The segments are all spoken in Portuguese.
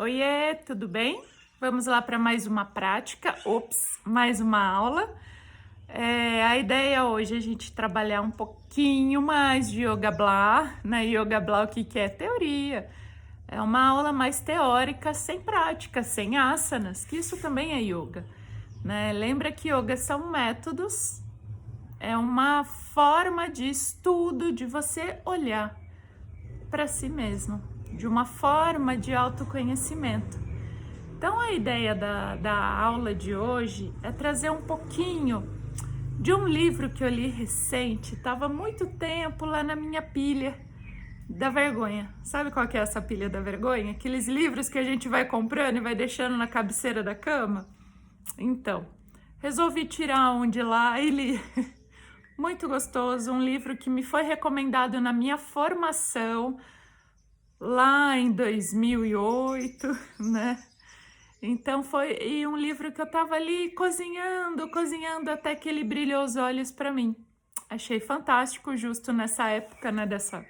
Oiê, tudo bem? Vamos lá para mais uma prática, mais uma aula. A ideia hoje é a gente trabalhar um pouquinho mais de Yoga Blah. Na Yoga Blah, o que é? Teoria. É uma aula mais teórica, sem prática, sem asanas, que isso também é yoga, né? Lembra que yoga são métodos, é uma forma de estudo, de você olhar para si mesmo, de uma forma de autoconhecimento. Então, a ideia da aula de hoje é trazer um pouquinho de um livro que eu li recente. Estava muito tempo lá na minha pilha da vergonha. Sabe qual que é essa pilha da vergonha? Aqueles livros que a gente vai comprando e vai deixando na cabeceira da cama? Então, resolvi tirar um de lá e li. Muito gostoso, um livro que me foi recomendado na minha formação lá em 2008, né? Então foi um livro que eu tava ali cozinhando até que ele brilhou os olhos para mim. Achei fantástico, justo nessa época, né, dessa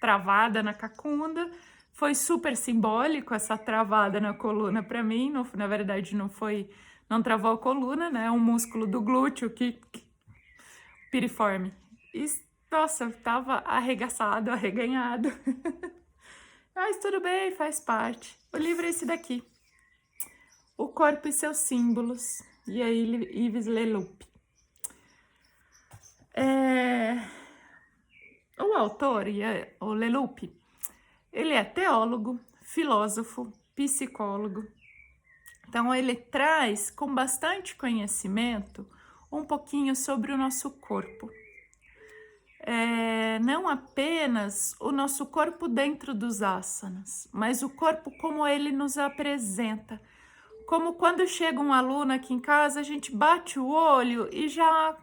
travada na cacunda. Foi super simbólico essa travada na coluna para mim. Não, na verdade, não travou a coluna, né? É um músculo do glúteo que piriforme. E, nossa, tava arregaçado, arreganhado. Mas tudo bem, faz parte. O livro é esse daqui. O Corpo e Seus Símbolos, e aí Yves Leloup. O autor, o Leloup, ele é teólogo, filósofo, psicólogo. Então ele traz com bastante conhecimento um pouquinho sobre o nosso corpo. Não apenas o nosso corpo dentro dos asanas, mas o corpo como ele nos apresenta. Como quando chega um aluno aqui em casa, a gente bate o olho e já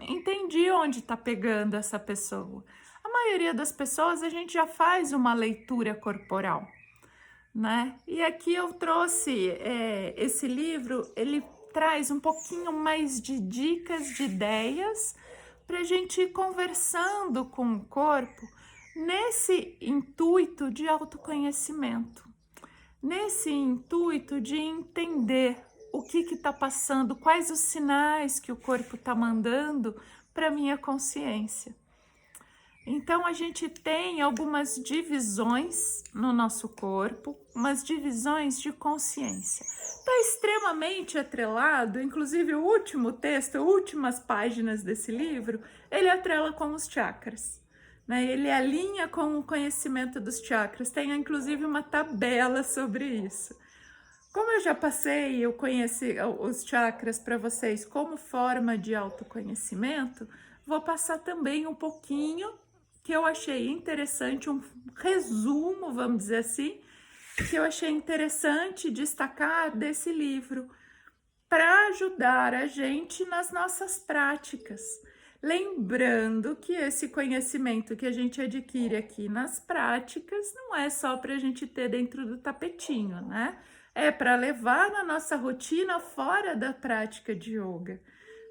entendi onde está pegando essa pessoa. A maioria das pessoas a gente já faz uma leitura corporal, né? E aqui eu trouxe esse livro, ele traz um pouquinho mais de dicas, de ideias, para a gente ir conversando com o corpo nesse intuito de autoconhecimento. Nesse intuito de entender o que está passando, quais os sinais que o corpo está mandando para a minha consciência. Então, a gente tem algumas divisões no nosso corpo, umas divisões de consciência. Está extremamente atrelado, inclusive o último texto, últimas páginas desse livro, ele atrela com os chakras. Ele alinha com o conhecimento dos chakras, tem inclusive uma tabela sobre isso. Como eu já passei, eu conheci os chakras para vocês como forma de autoconhecimento, vou passar também um pouquinho que eu achei interessante, um resumo, vamos dizer assim, que eu achei interessante destacar desse livro para ajudar a gente nas nossas práticas. Lembrando que esse conhecimento que a gente adquire aqui nas práticas não é só para a gente ter dentro do tapetinho, né? É para levar na nossa rotina fora da prática de yoga.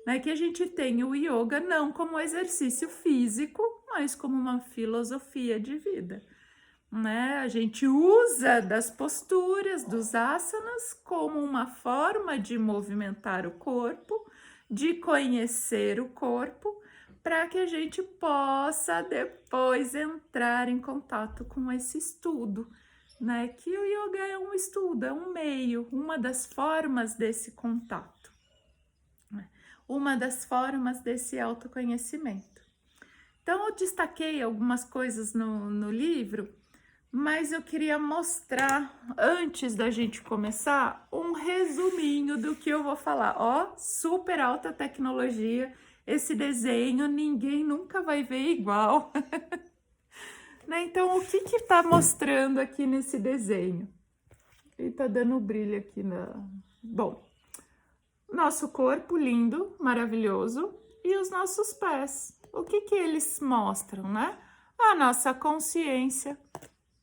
Né? Que a gente tem o yoga não como exercício físico, mas como uma filosofia de vida. Né? A gente usa das posturas, dos asanas, como uma forma de movimentar o corpo, de conhecer o corpo, para que a gente possa depois entrar em contato com esse estudo, né? Que o yoga é um estudo, é um meio, uma das formas desse contato, né? Uma das formas desse autoconhecimento. Então, eu destaquei algumas coisas no livro, mas eu queria mostrar, antes da gente começar, um resuminho do que eu vou falar. Ó, super alta tecnologia, esse desenho ninguém nunca vai ver igual. Né? Então, o que tá mostrando aqui nesse desenho? Ele tá dando brilho aqui na... Bom, nosso corpo lindo, maravilhoso, e os nossos pés. O que eles mostram, né? A nossa consciência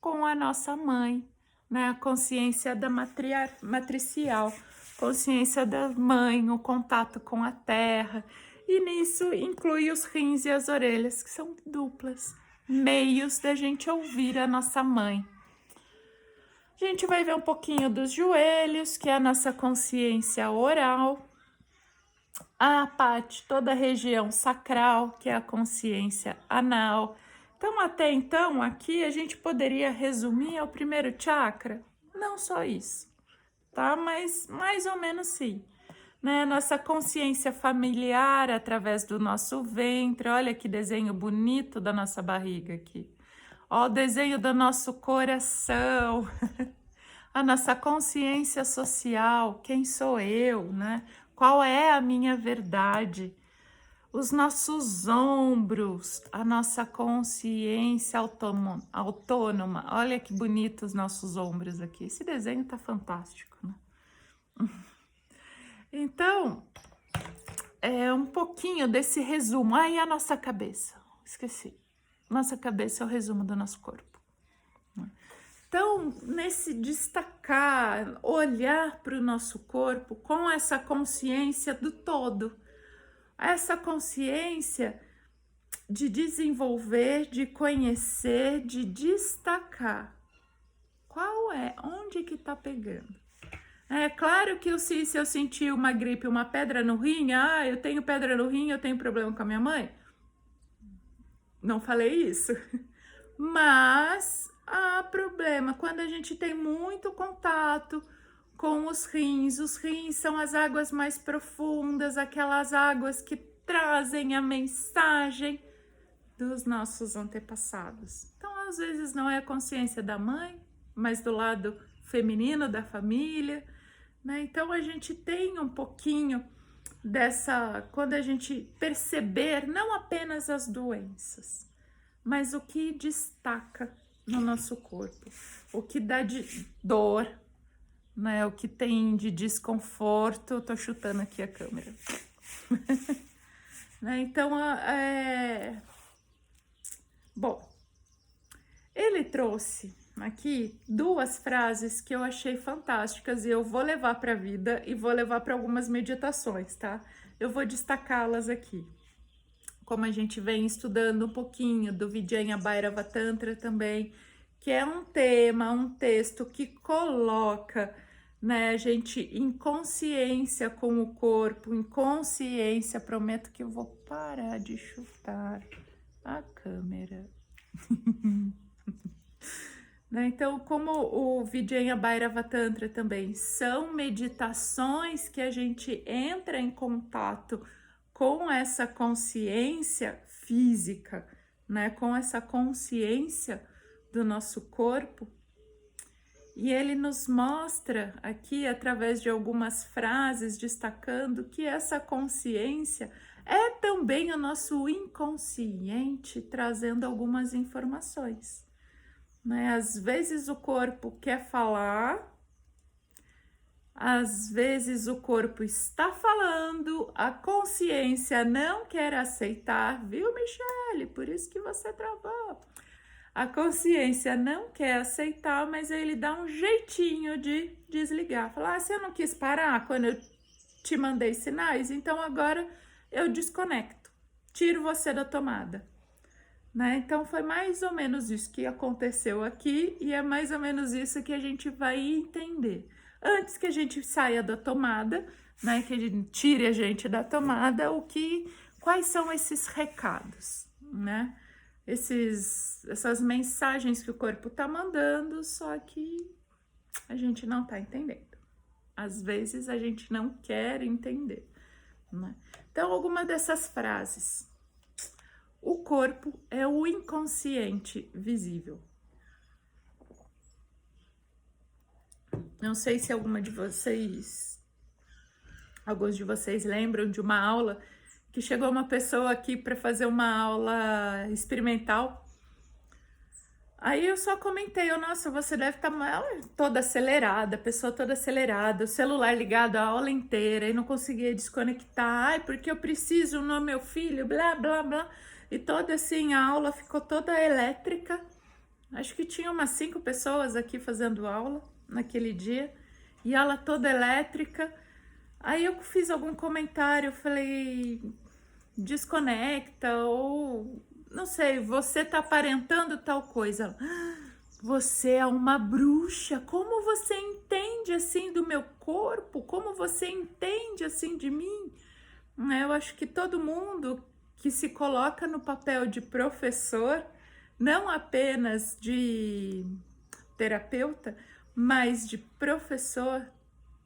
com a nossa mãe, né? A consciência da matricial, consciência da mãe, o contato com a terra. E nisso inclui os rins e as orelhas, que são duplas, meios da gente ouvir a nossa mãe. A gente vai ver um pouquinho dos joelhos, que é a nossa consciência oral. A parte, toda a região sacral, que é a consciência anal. Então, até então, aqui a gente poderia resumir ao primeiro chakra. Não só isso, tá? Mas mais ou menos sim. Né? Nossa consciência familiar através do nosso ventre. Olha que desenho bonito da nossa barriga aqui. Ó, o desenho do nosso coração. A nossa consciência social. Quem sou eu, né? Qual é a minha verdade? Os nossos ombros, a nossa consciência autônoma. Olha que bonito os nossos ombros aqui. Esse desenho tá fantástico, né? Então, é um pouquinho desse resumo. Aí a nossa cabeça, esqueci. Nossa cabeça é o resumo do nosso corpo. Então, nesse destacar, olhar para o nosso corpo com essa consciência do todo, essa consciência de desenvolver, de conhecer, de destacar. Qual é? Onde que tá pegando? É claro que se eu sentir uma gripe, uma pedra no rim, eu tenho pedra no rim, eu tenho problema com a minha mãe. Não falei isso. Mas há problema quando a gente tem muito contato com os rins. Os rins são as águas mais profundas, aquelas águas que trazem a mensagem dos nossos antepassados. Então, às vezes não é a consciência da mãe, mas do lado feminino da família, né? Então a gente tem um pouquinho dessa, quando a gente perceber não apenas as doenças, mas o que destaca no nosso corpo, o que dá de dor, né? O que tem de desconforto. Eu tô chutando aqui a câmera. Né? Então, bom, ele trouxe aqui duas frases que eu achei fantásticas e eu vou levar para a vida e vou levar para algumas meditações, tá? Eu vou destacá-las aqui. Como a gente vem estudando um pouquinho do Vijaya Bhairava Tantra também, que é um tema, um texto que coloca, né, a gente em consciência com o corpo, em consciência. Prometo que eu vou parar de chutar a câmera. Né? Então, como o Vijaya Bhairava Tantra também são meditações que a gente entra em contato com essa consciência física, né? Com essa consciência do nosso corpo. E ele nos mostra aqui, através de algumas frases, destacando que essa consciência é também o nosso inconsciente trazendo algumas informações. Né? Às vezes o corpo quer falar, às vezes o corpo está falando, a consciência não quer aceitar, viu, Michele? Por isso que você travou. A consciência não quer aceitar, mas ele dá um jeitinho de desligar. Falar, você não quis parar quando eu te mandei sinais? Então agora eu desconecto, tiro você da tomada. Né? Então foi mais ou menos isso que aconteceu aqui e é mais ou menos isso que a gente vai entender. Antes que a gente saia da tomada, né, que a gente tire a gente da tomada, quais são esses recados, né? Essas mensagens que o corpo tá mandando, só que a gente não tá entendendo. Às vezes a gente não quer entender, né? Então, alguma dessas frases. O corpo é o inconsciente visível. Não sei se alguns de vocês lembram de uma aula que chegou uma pessoa aqui para fazer uma aula experimental. Aí eu só comentei, nossa, você deve estar toda acelerada, a pessoa toda acelerada, o celular ligado a aula inteira e não conseguia desconectar, porque eu preciso no meu filho, blá, blá, blá. E toda assim, a aula ficou toda elétrica. Acho que tinha umas 5 pessoas aqui fazendo aula naquele dia. E ela toda elétrica. Aí eu fiz algum comentário, falei, desconecta ou, não sei, você tá aparentando tal coisa. Você é uma bruxa. Como você entende assim do meu corpo? Como você entende assim de mim? Eu acho que todo mundo que se coloca no papel de professor, não apenas de terapeuta, mas de professor,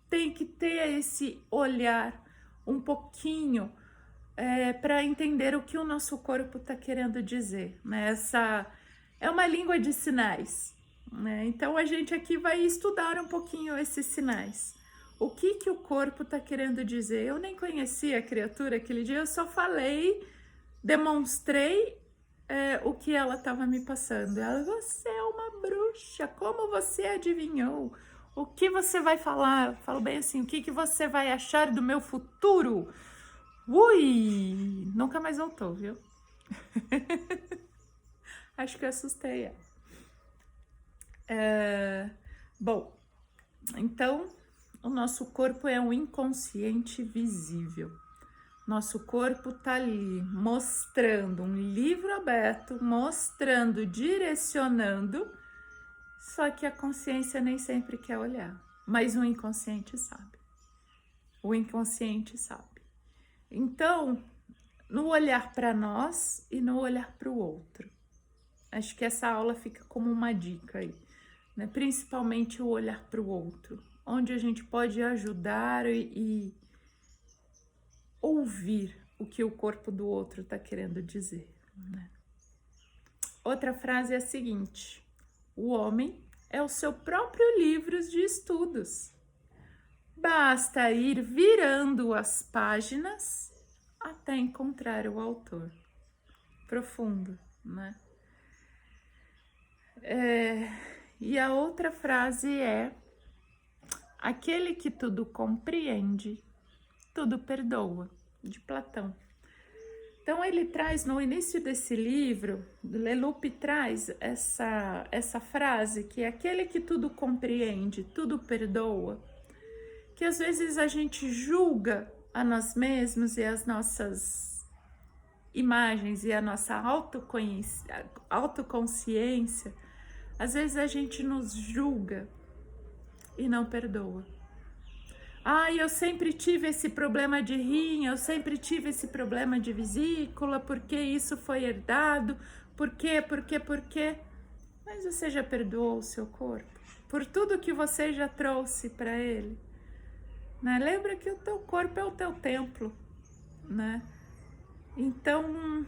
tem que ter esse olhar um pouquinho para entender o que o nosso corpo está querendo dizer, né? Essa é uma língua de sinais, né? Então a gente aqui vai estudar um pouquinho esses sinais. O que o corpo está querendo dizer? Eu nem conhecia a criatura aquele dia, eu só falei, demonstrei o que ela estava me passando. Ela, você é uma bruxa, como você adivinhou? O que você vai falar? Eu falo bem assim, o que você vai achar do meu futuro? Ui, nunca mais voltou, viu? Acho que eu assustei ela. Bom, então o nosso corpo é um inconsciente visível. Nosso corpo tá ali mostrando um livro aberto, mostrando, direcionando, só que a consciência nem sempre quer olhar, mas o inconsciente sabe. O inconsciente sabe. Então, no olhar para nós e no olhar para o outro. Acho que essa aula fica como uma dica aí, né? Principalmente o olhar para o outro, onde a gente pode ajudar e ouvir o que o corpo do outro está querendo dizer, né? Outra frase é a seguinte: o homem é o seu próprio livro de estudos. Basta ir virando as páginas até encontrar o autor. Profundo, né? E a outra frase é: aquele que tudo compreende, tudo perdoa, de Platão. Então ele traz no início desse livro, Leloup traz essa frase que é aquele que tudo compreende, tudo perdoa, que às vezes a gente julga a nós mesmos e as nossas imagens e a nossa autoconsciência, às vezes a gente nos julga e não perdoa. Eu sempre tive esse problema de rim, eu sempre tive esse problema de vesícula, porque isso foi herdado, por quê? Mas você já perdoou o seu corpo? Por tudo que você já trouxe para ele? Né? Lembra que o teu corpo é o teu templo, né? Então,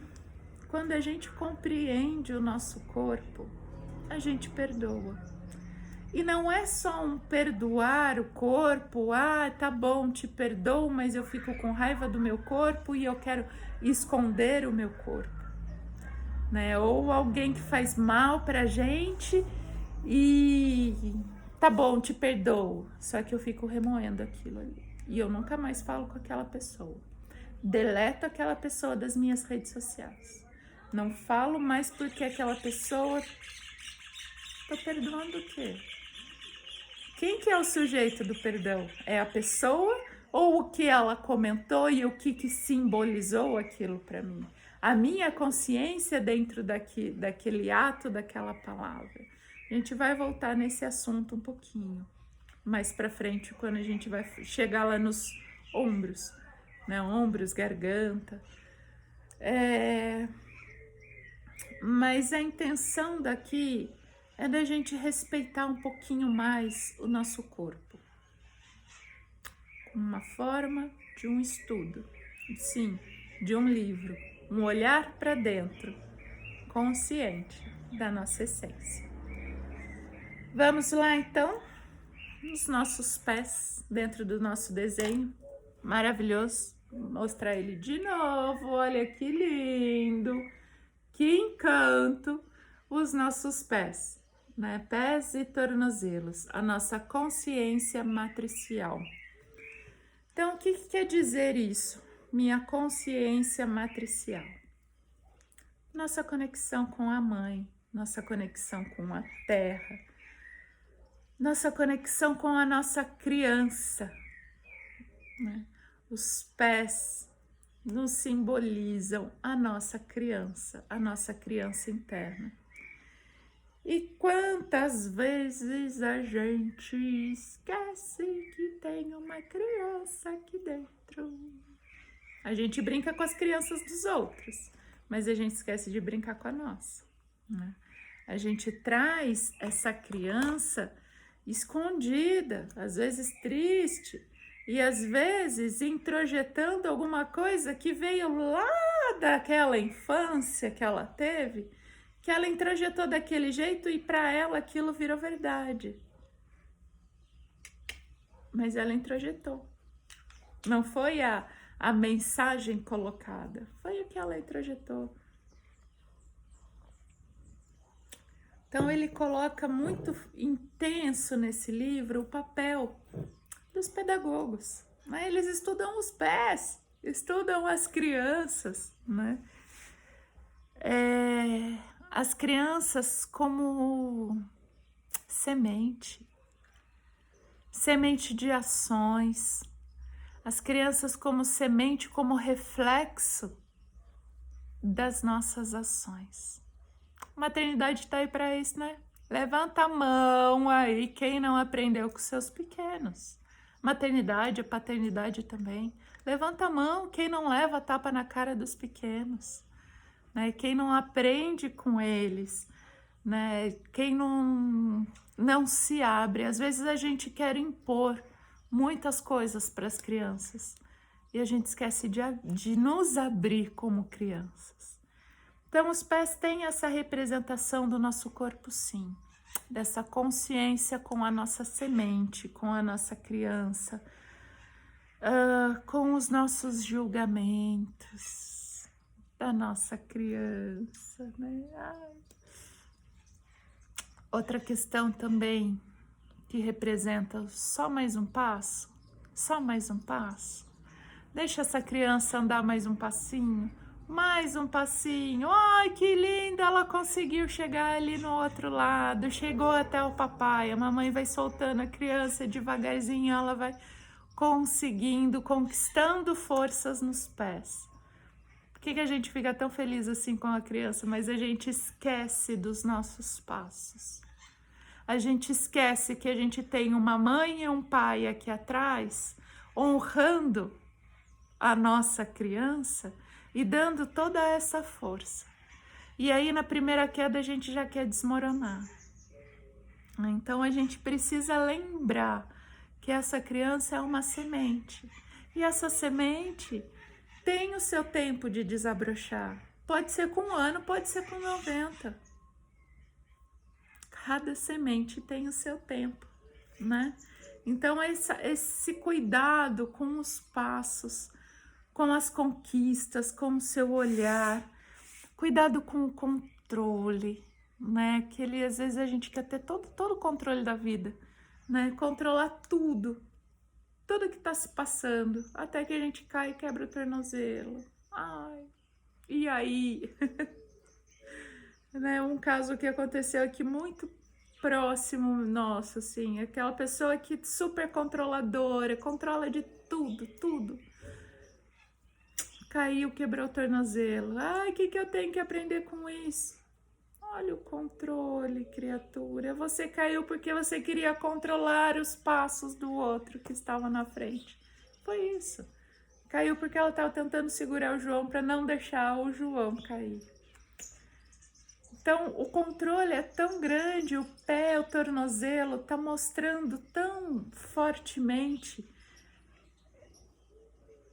quando a gente compreende o nosso corpo, a gente perdoa. E não é só um perdoar o corpo, tá bom, te perdoo, mas eu fico com raiva do meu corpo e eu quero esconder o meu corpo, né? Ou alguém que faz mal pra gente e tá bom, te perdoo, só que eu fico remoendo aquilo ali e eu nunca mais falo com aquela pessoa. Deleto aquela pessoa das minhas redes sociais. Não falo mais porque aquela pessoa... Tô perdoando o quê? Quem que é o sujeito do perdão? É a pessoa ou o que ela comentou e o que simbolizou aquilo para mim? A minha consciência dentro daquele ato, daquela palavra. A gente vai voltar nesse assunto um pouquinho mais para frente, quando a gente vai chegar lá nos ombros, né? Ombros, garganta. Mas a intenção daqui é da gente respeitar um pouquinho mais o nosso corpo. Uma forma de um estudo, sim, de um livro, um olhar para dentro, consciente da nossa essência. Vamos lá então, nos nossos pés, dentro do nosso desenho maravilhoso. Vou mostrar ele de novo, olha que lindo, que encanto, os nossos pés. Né? Pés e tornozelos, a nossa consciência matricial. Então, o que quer dizer isso? Minha consciência matricial. Nossa conexão com a mãe, nossa conexão com a terra, nossa conexão com a nossa criança. Né? Os pés nos simbolizam a nossa criança interna. E quantas vezes a gente esquece que tem uma criança aqui dentro? A gente brinca com as crianças dos outros, mas a gente esquece de brincar com a nossa, né? A gente traz essa criança escondida, às vezes triste, e às vezes introjetando alguma coisa que veio lá daquela infância que ela teve, que ela introjetou daquele jeito e para ela aquilo virou verdade. Mas ela introjetou. Não foi a mensagem colocada, foi o que ela introjetou. Então ele coloca muito intenso nesse livro o papel dos pedagogos, né? Eles estudam os pés, estudam as crianças, né? As crianças como semente de ações, as crianças como semente, como reflexo das nossas ações. Maternidade tá aí para isso, né? Levanta a mão aí quem não aprendeu com seus pequenos. Maternidade, paternidade também. Levanta a mão quem não leva tapa na cara dos pequenos, né? Quem não aprende com eles, né? Quem não se abre. Às vezes a gente quer impor muitas coisas para as crianças e a gente esquece de nos abrir como crianças. Então, os pés têm essa representação do nosso corpo, sim, dessa consciência com a nossa semente, com a nossa criança, com os nossos julgamentos da nossa criança, né? Outra questão também que representa só mais um passo, só mais um passo. Deixa essa criança andar mais um passinho. Mais um passinho, ai que linda, ela conseguiu chegar ali no outro lado, chegou até o papai, a mamãe vai soltando a criança devagarzinho, ela vai conseguindo, conquistando forças nos pés. Por que a gente fica tão feliz assim com a criança, mas a gente esquece dos nossos passos? A gente esquece que a gente tem uma mãe e um pai aqui atrás, honrando a nossa criança, e dando toda essa força. E aí na primeira queda a gente já quer desmoronar. Então a gente precisa lembrar que essa criança é uma semente. E essa semente tem o seu tempo de desabrochar. Pode ser com 1 ano, pode ser com 90. Cada semente tem o seu tempo, né? Então esse cuidado com os passos, com as conquistas, com o seu olhar, cuidado com o controle, né? Que às vezes a gente quer ter todo o controle da vida, né? Controlar tudo que tá se passando, até que a gente cai e quebra o tornozelo. Ai, e aí? Né? Um caso que aconteceu aqui muito próximo nosso, assim, aquela pessoa que super controladora, controla de tudo. Caiu, quebrou o tornozelo. Ai, o que eu tenho que aprender com isso? Olha o controle, criatura. Você caiu porque você queria controlar os passos do outro que estava na frente. Foi isso. Caiu porque ela estava tentando segurar o João para não deixar o João cair. Então, o controle é tão grande, o pé, o tornozelo, está mostrando tão fortemente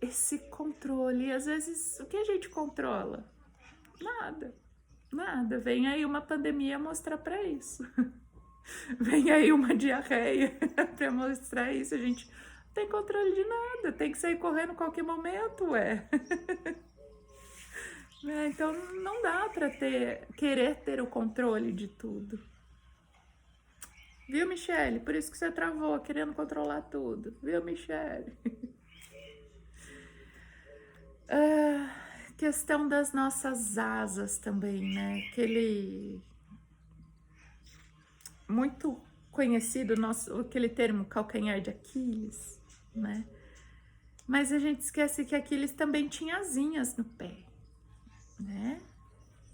esse controle. E às vezes, o que a gente controla? Nada. Vem aí uma pandemia mostrar para isso. Vem aí uma diarreia para mostrar isso. A gente não tem controle de nada, tem que sair correndo a qualquer momento, ué. Então não dá para querer ter o controle de tudo. Viu, Michele? Por isso que você travou, querendo controlar tudo. Viu, Michele? Questão das nossas asas também, né? Aquele muito conhecido, aquele termo calcanhar de Aquiles, né? Mas a gente esquece que Aquiles também tinha asinhas no pé, né?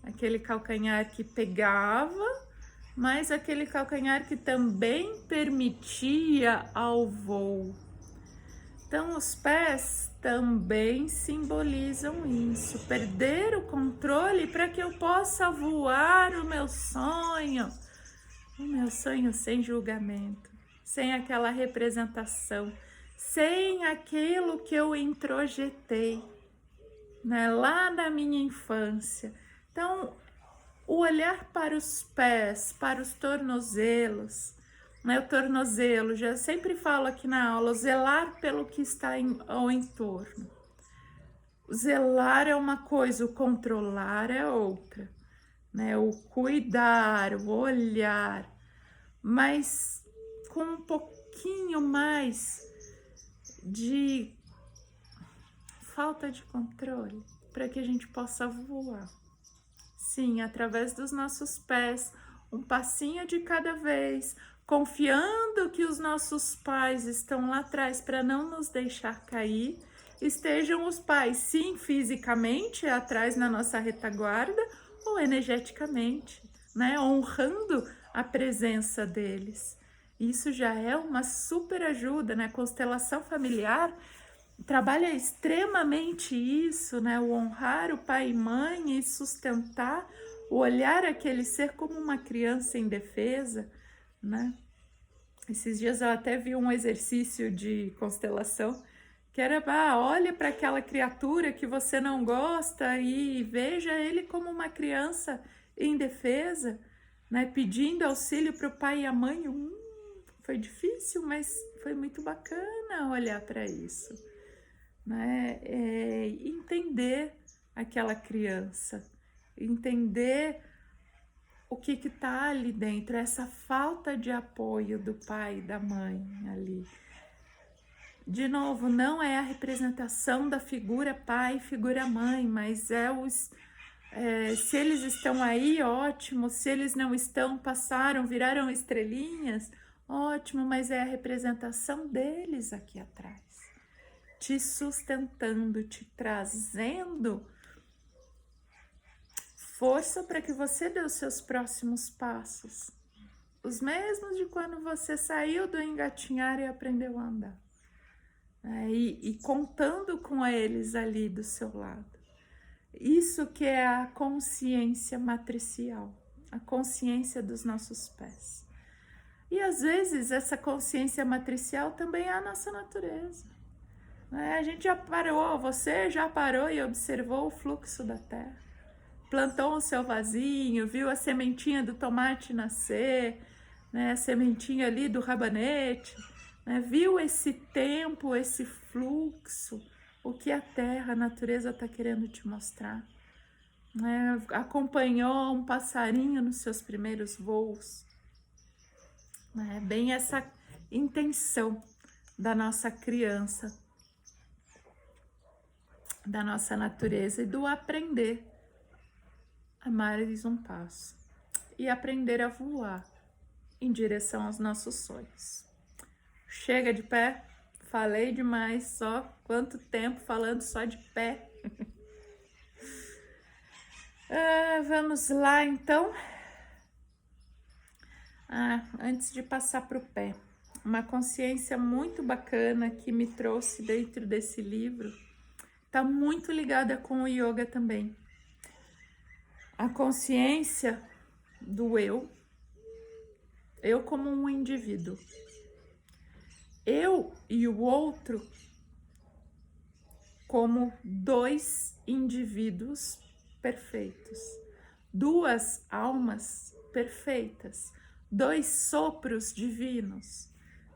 Aquele calcanhar que pegava mas aquele calcanhar que também permitia ao voo. Então, os pés também simbolizam isso, perder o controle para que eu possa voar o meu sonho sem julgamento, sem aquela representação, sem aquilo que eu introjetei, né, lá na minha infância. Então, o olhar para os pés, para os tornozelos, né, o tornozelo, já sempre falo aqui na aula, zelar pelo que está ao entorno. Zelar é uma coisa, o controlar é outra, né? O cuidar, o olhar, mas com um pouquinho mais de falta de controle, para que a gente possa voar. Sim, através dos nossos pés, um passinho de cada vez, confiando que os nossos pais estão lá atrás para não nos deixar cair. Estejam os pais, sim, fisicamente atrás na nossa retaguarda ou energeticamente, né? Honrando a presença deles. Isso já é uma super ajuda, né? Constelação familiar trabalha extremamente isso, né? O honrar o pai e mãe e sustentar, o olhar aquele ser como uma criança indefesa, né? Esses dias eu até vi um exercício de constelação que era, olha para aquela criatura que você não gosta e veja ele como uma criança indefesa, né? Pedindo auxílio para o pai e a mãe. Foi difícil, mas foi muito bacana olhar para isso. Né? Entender aquela criança, entender o que está ali dentro, essa falta de apoio do pai e da mãe ali. De novo, não é a representação da figura pai e figura mãe, mas se eles estão aí, ótimo, se eles não estão, passaram, viraram estrelinhas, ótimo, mas é a representação deles aqui atrás, te sustentando, te trazendo força para que você dê os seus próximos passos, os mesmos de quando você saiu do engatinhar e aprendeu a andar, e contando com eles ali do seu lado. Isso que é a consciência matricial, a consciência dos nossos pés. E às vezes essa consciência matricial também é a nossa natureza. A gente já parou, você já parou e observou o fluxo da terra, plantou o seu vasinho, viu a sementinha do tomate nascer, né, a sementinha ali do rabanete, né, viu esse tempo, esse fluxo, o que a terra, a natureza está querendo te mostrar, né, acompanhou um passarinho nos seus primeiros voos, né, bem essa intenção da nossa criança, da nossa natureza e do aprender a mais um passo e aprender a voar em direção aos nossos sonhos. Chega de pé, falei demais, só quanto tempo falando só de pé. Vamos lá então. Antes de passar para o pé, uma consciência muito bacana que me trouxe dentro desse livro, está muito ligada com o yoga também. A consciência do eu como um indivíduo. Eu e o outro como dois indivíduos perfeitos. Duas almas perfeitas. Dois sopros divinos,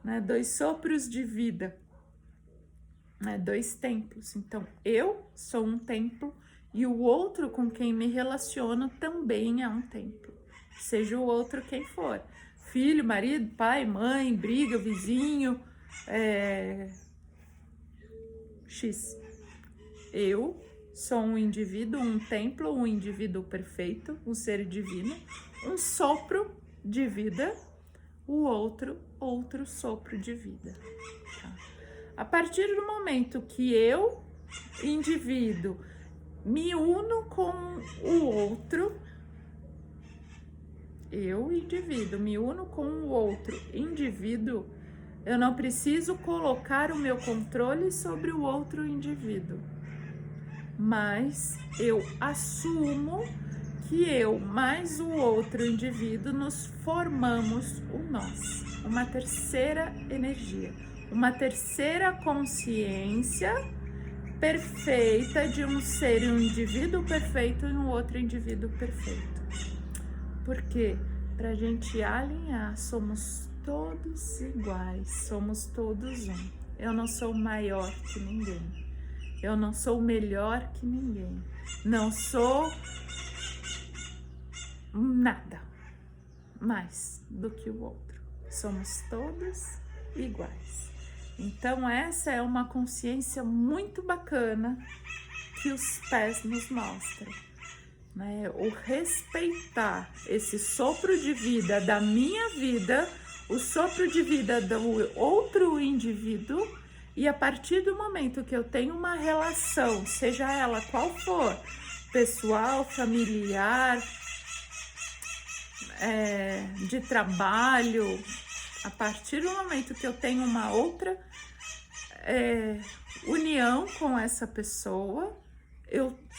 né? Dois sopros de vida. Dois templos. Então, eu sou um templo e o outro com quem me relaciono também é um templo. Seja o outro quem for. Filho, marido, pai, mãe, briga, vizinho, X. Eu sou um indivíduo, um templo, um indivíduo perfeito, um ser divino, um sopro de vida, o outro sopro de vida. Tá? A partir do momento que eu, indivíduo, me uno com o outro, Eu, indivíduo, me uno com o outro indivíduo, eu não preciso colocar o meu controle sobre o outro indivíduo, mas eu assumo que eu mais o outro indivíduo nos formamos o nós, uma terceira energia, uma terceira consciência perfeita de um ser e um indivíduo perfeito e um outro indivíduo perfeito. Por quê? Para a gente alinhar, somos todos iguais, somos todos um. Eu não sou maior que ninguém, eu não sou melhor que ninguém, não sou nada mais do que o outro. Somos todos iguais. Então essa é uma consciência muito bacana que os pés nos mostram, né? O respeitar esse sopro de vida da minha vida, o sopro de vida do outro indivíduo, e a partir do momento que eu tenho uma relação, seja ela qual for, pessoal, familiar, de trabalho, a partir do momento que eu tenho uma outra união com essa pessoa,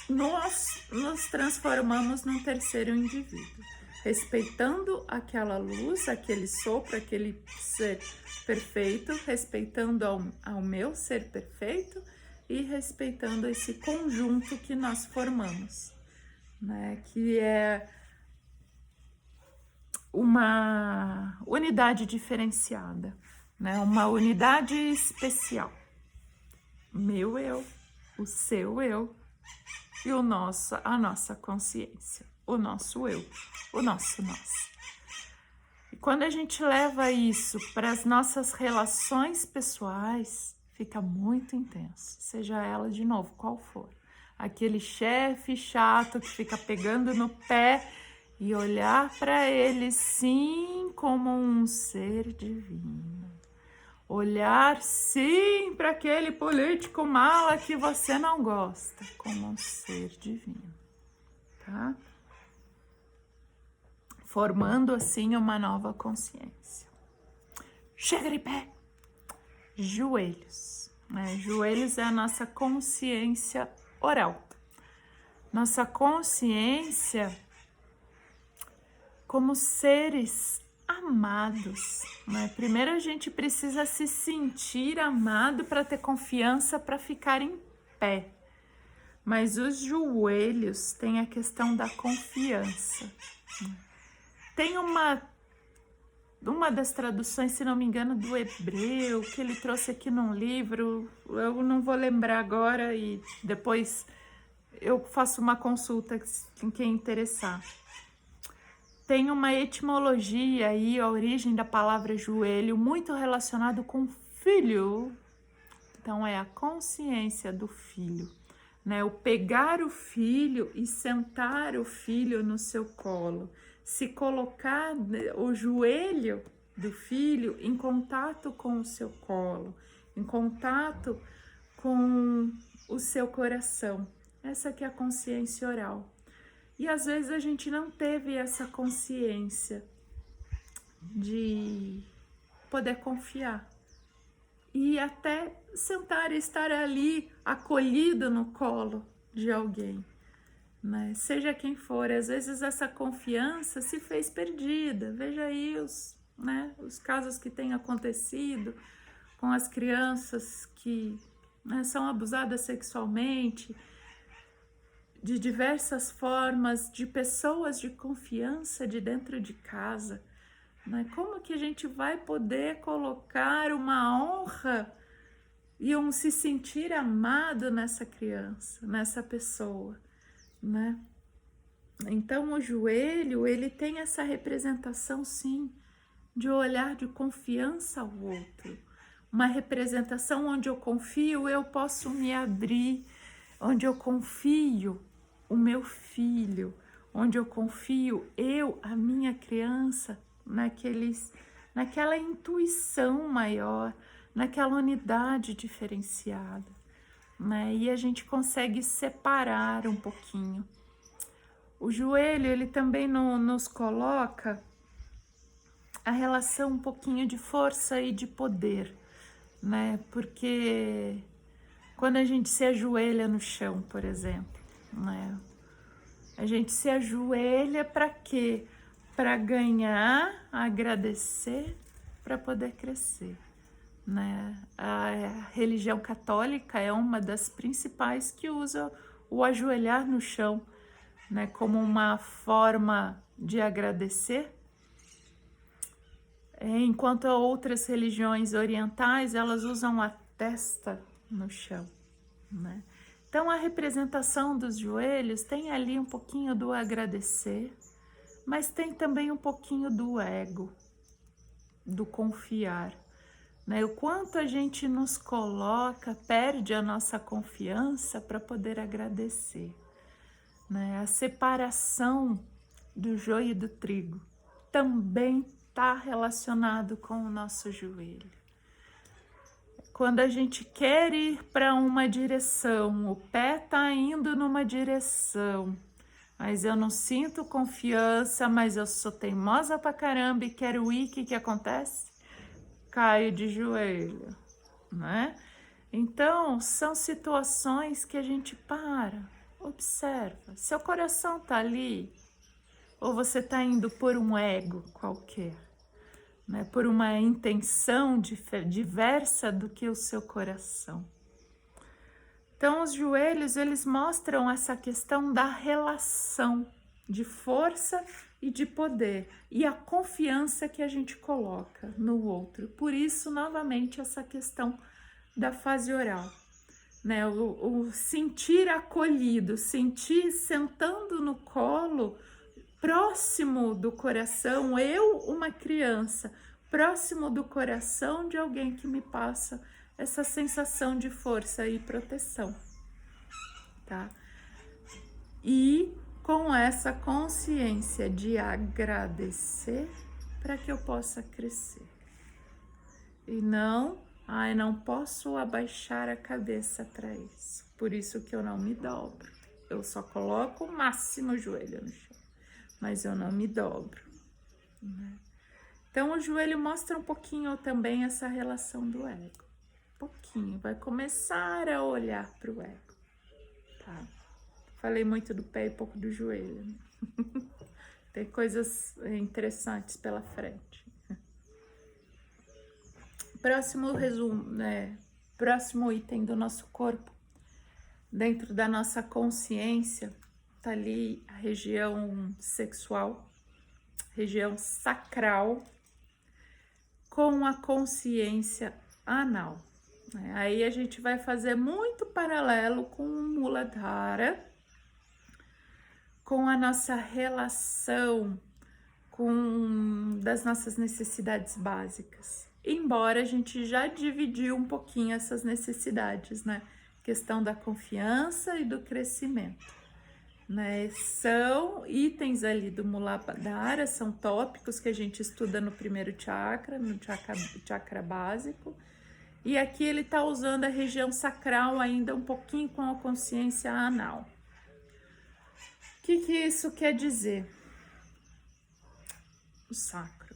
nós nos transformamos num terceiro indivíduo, respeitando aquela luz, aquele sopro, aquele ser perfeito, respeitando ao meu ser perfeito e respeitando esse conjunto que nós formamos, né? Que é uma unidade diferenciada, né? Uma unidade especial. Meu eu, o seu eu e a nossa consciência, o nosso eu, o nosso nós. E quando a gente leva isso para as nossas relações pessoais, fica muito intenso, seja ela de novo qual for. Aquele chefe chato que fica pegando no pé e olhar para ele sim como um ser divino. Olhar sim para aquele político mala que você não gosta, como um ser divino, tá? Formando assim uma nova consciência. Chega de pé. Joelhos, né? Joelhos é a nossa consciência oral. Nossa consciência como seres amados, né? Primeiro a gente precisa se sentir amado para ter confiança para ficar em pé. Mas os joelhos têm a questão da confiança. Tem uma das traduções, se não me engano, do hebreu, que ele trouxe aqui num livro, eu não vou lembrar agora e depois eu faço uma consulta em quem interessar. Tem uma etimologia aí, a origem da palavra joelho, muito relacionado com filho. Então, é a consciência do filho, né? O pegar o filho e sentar o filho no seu colo. Se colocar o joelho do filho em contato com o seu colo, em contato com o seu coração. Essa que é a consciência oral. E às vezes a gente não teve essa consciência de poder confiar. E até sentar e estar ali acolhido no colo de alguém, né? Seja quem for, às vezes essa confiança se fez perdida. Veja aí os casos que têm acontecido com as crianças que, né, são abusadas sexualmente, de diversas formas, de pessoas de confiança de dentro de casa, né? Como que a gente vai poder colocar uma honra e se sentir amado nessa criança, nessa pessoa, né? Então o joelho, ele tem essa representação sim, de olhar de confiança ao outro, uma representação onde eu confio, eu posso me abrir, onde eu confio o meu filho, onde eu confio a minha criança, naquela intuição maior, naquela unidade diferenciada, né? E a gente consegue separar um pouquinho O joelho, ele também nos coloca a relação um pouquinho de força e de poder, né? Porque quando a gente se ajoelha no chão, por exemplo, né? A gente se ajoelha para quê? Para ganhar, agradecer, para poder crescer, né? A religião católica é uma das principais que usa o ajoelhar no chão, né, como uma forma de agradecer, enquanto outras religiões orientais elas usam a testa no chão, né? Então a representação dos joelhos tem ali um pouquinho do agradecer, mas tem também um pouquinho do ego, do confiar, né? O quanto a gente nos coloca, perde a nossa confiança para poder agradecer, né? A separação do joio e do trigo também está relacionado com o nosso joelho. Quando a gente quer ir para uma direção, o pé está indo numa direção, mas eu não sinto confiança, mas eu sou teimosa pra caramba e quero ir, o que acontece? Caio de joelho, né? Então, são situações que a gente para, observa. Seu coração tá ali, ou você tá indo por um ego qualquer, né? Por uma intenção diversa do que o seu coração. Então, os joelhos, eles mostram essa questão da relação de força e de poder e a confiança que a gente coloca no outro. Por isso, novamente, essa questão da fase oral, né? O sentir acolhido, sentir sentando no colo, próximo do coração, eu, uma criança, próximo do coração de alguém que me passa essa sensação de força e proteção, tá? E com essa consciência de agradecer para que eu possa crescer. E não, não posso abaixar a cabeça para isso. Por isso que eu não me dobro. Eu só coloco o máximo o joelho no chão, mas eu não me dobro, né? Então o joelho mostra um pouquinho também essa relação do ego. Pouquinho, vai começar a olhar para o ego, tá? Falei muito do pé e pouco do joelho, né? Tem coisas interessantes pela frente. Próximo resumo, né? Próximo item do nosso corpo, dentro da nossa consciência, tá ali a região sexual, região sacral, com a consciência anal. Aí a gente vai fazer muito paralelo com o Muladhara, com a nossa relação das nossas necessidades básicas. Embora a gente já dividiu um pouquinho essas necessidades, né? Questão da confiança e do crescimento, né? São itens ali do Muladhara, são tópicos que a gente estuda no primeiro chakra, no chakra básico. E aqui ele está usando a região sacral ainda um pouquinho com a consciência anal. O que isso quer dizer? O sacro,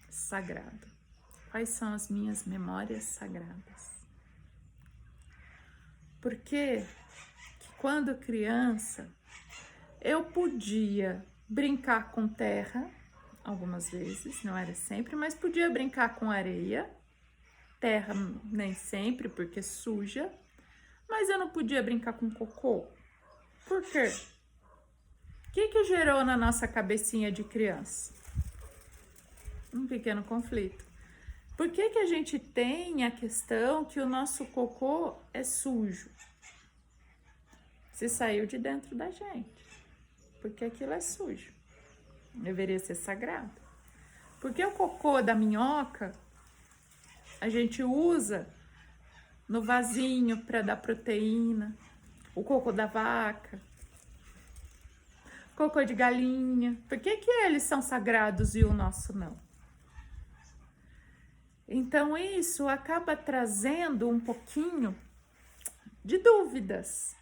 sagrado. Quais são as minhas memórias sagradas? Porque quando criança, eu podia brincar com terra, algumas vezes, não era sempre, mas podia brincar com areia. Terra nem sempre, porque suja, mas eu não podia brincar com cocô. Por quê? O que gerou na nossa cabecinha de criança? Um pequeno conflito. Por que a gente tem a questão que o nosso cocô é sujo? Se saiu de dentro da gente. Porque aquilo é sujo. Deveria ser sagrado. Porque o cocô da minhoca a gente usa no vasinho para dar proteína, o cocô da vaca, cocô de galinha. Por que eles são sagrados e o nosso não? Então isso acaba trazendo um pouquinho de dúvidas,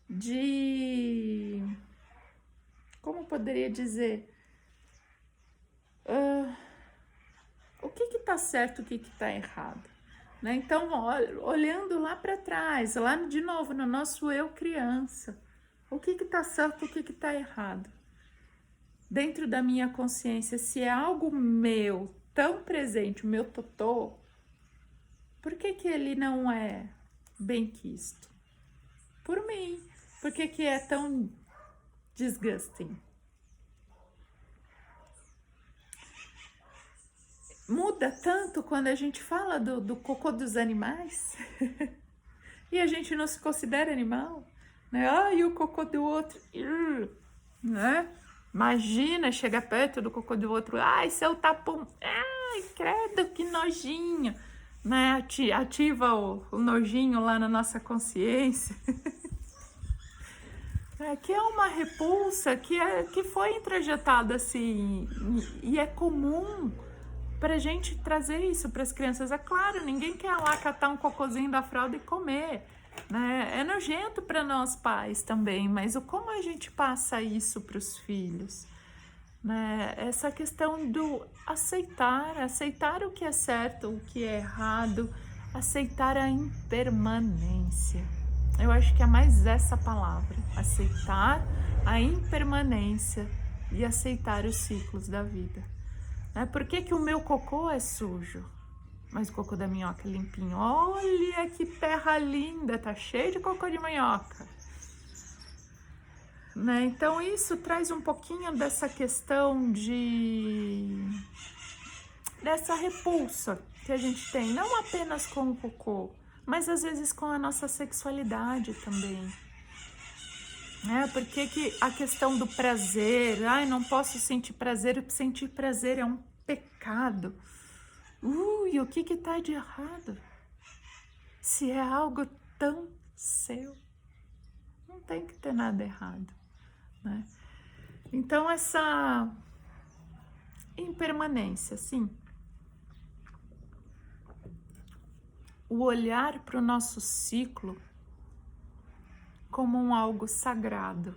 de como poderia dizer, o que está certo, o que está errado, né? Então, olhando lá para trás, lá de novo no nosso eu criança, o que está certo, o que está errado? Dentro da minha consciência, se é algo meu, tão presente, o meu totô, por que ele não é benquisto? Por mim. Por que é tão disgusting? Muda tanto quando a gente fala do cocô dos animais e a gente não se considera animal, né? E o cocô do outro, né? Imagina chegar perto do cocô do outro, seu tapão, credo, que nojinho, né? Ativa o nojinho lá na nossa consciência. Que é uma repulsa que foi introjetada assim, e é comum pra gente trazer isso para as crianças. É claro, ninguém quer lá catar um cocôzinho da fralda e comer, né? É nojento para nós pais também, mas como a gente passa isso para os filhos, né? Essa questão do aceitar o que é certo, o que é errado, aceitar a impermanência. Eu acho que é mais essa palavra, aceitar a impermanência e aceitar os ciclos da vida. Por que o meu cocô é sujo, mas o cocô da minhoca é limpinho? Olha que terra linda, tá cheio de cocô de minhoca. Né? Então isso traz um pouquinho dessa questão dessa repulsa que a gente tem, não apenas com o cocô, mas às vezes com a nossa sexualidade também. Por que a questão do prazer, não posso sentir prazer é um pecado. O que tá de errado? Se é algo tão seu, não tem que ter nada errado, né? Então essa impermanência, sim, o olhar para o nosso ciclo como um algo sagrado.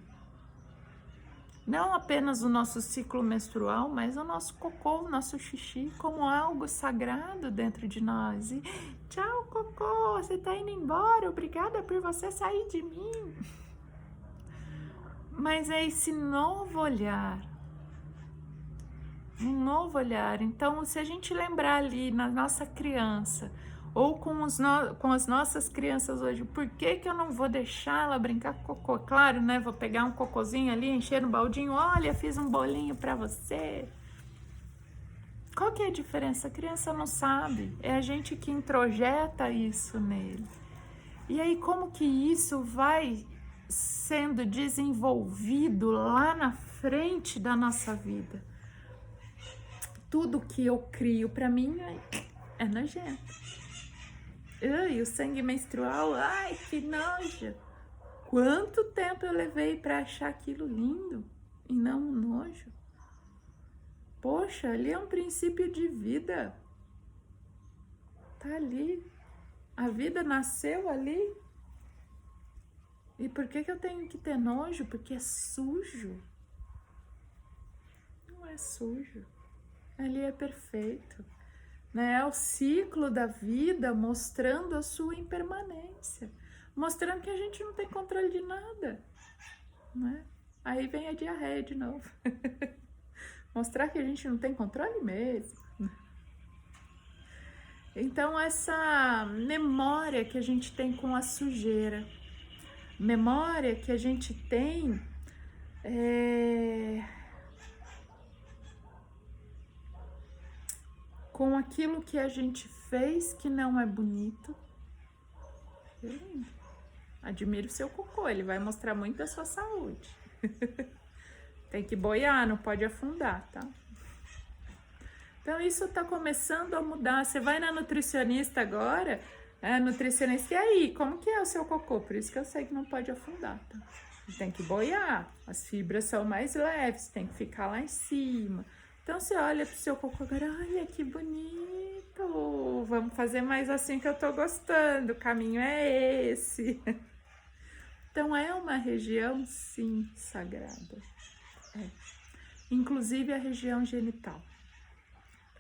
Não apenas o nosso ciclo menstrual, mas o nosso cocô, o nosso xixi, como algo sagrado dentro de nós. E, tchau, cocô, você tá indo embora, obrigada por você sair de mim. Mas é esse novo olhar. Um novo olhar. Então, se a gente lembrar ali na nossa criança, ou com as nossas crianças hoje, por que eu não vou deixar ela brincar com cocô? Claro, né? Vou pegar um cocôzinho ali, encher no baldinho, olha, fiz um bolinho pra você. Qual que é a diferença? A criança não sabe, é a gente que introjeta isso nele. E aí, como que isso vai sendo desenvolvido lá na frente da nossa vida? Tudo que eu crio pra mim é nojento. O sangue menstrual, que nojo. Quanto tempo eu levei para achar aquilo lindo e não um nojo? Poxa, ali é um princípio de vida. Tá ali. A vida nasceu ali. E por que eu tenho que ter nojo? Porque é sujo. Não é sujo. Ali é perfeito. É o ciclo da vida mostrando a sua impermanência, mostrando que a gente não tem controle de nada, né? Aí vem a diarreia de novo. Mostrar que a gente não tem controle mesmo. Então essa memória que a gente tem com a sujeira, memória que a gente tem com aquilo que a gente fez que não é bonito. Admiro o seu cocô, ele vai mostrar muito a sua saúde. Tem que boiar, não pode afundar, tá? Então isso tá começando a mudar. Você vai na nutricionista agora, nutricionista, e aí, como que é o seu cocô? Por isso que eu sei que não pode afundar, tá? Tem que boiar, as fibras são mais leves, tem que ficar lá em cima. Então você olha pro seu cocô agora, olha que bonito, vamos fazer mais assim que eu tô gostando, o caminho é esse. Então é uma região, sim, sagrada. Inclusive a região genital.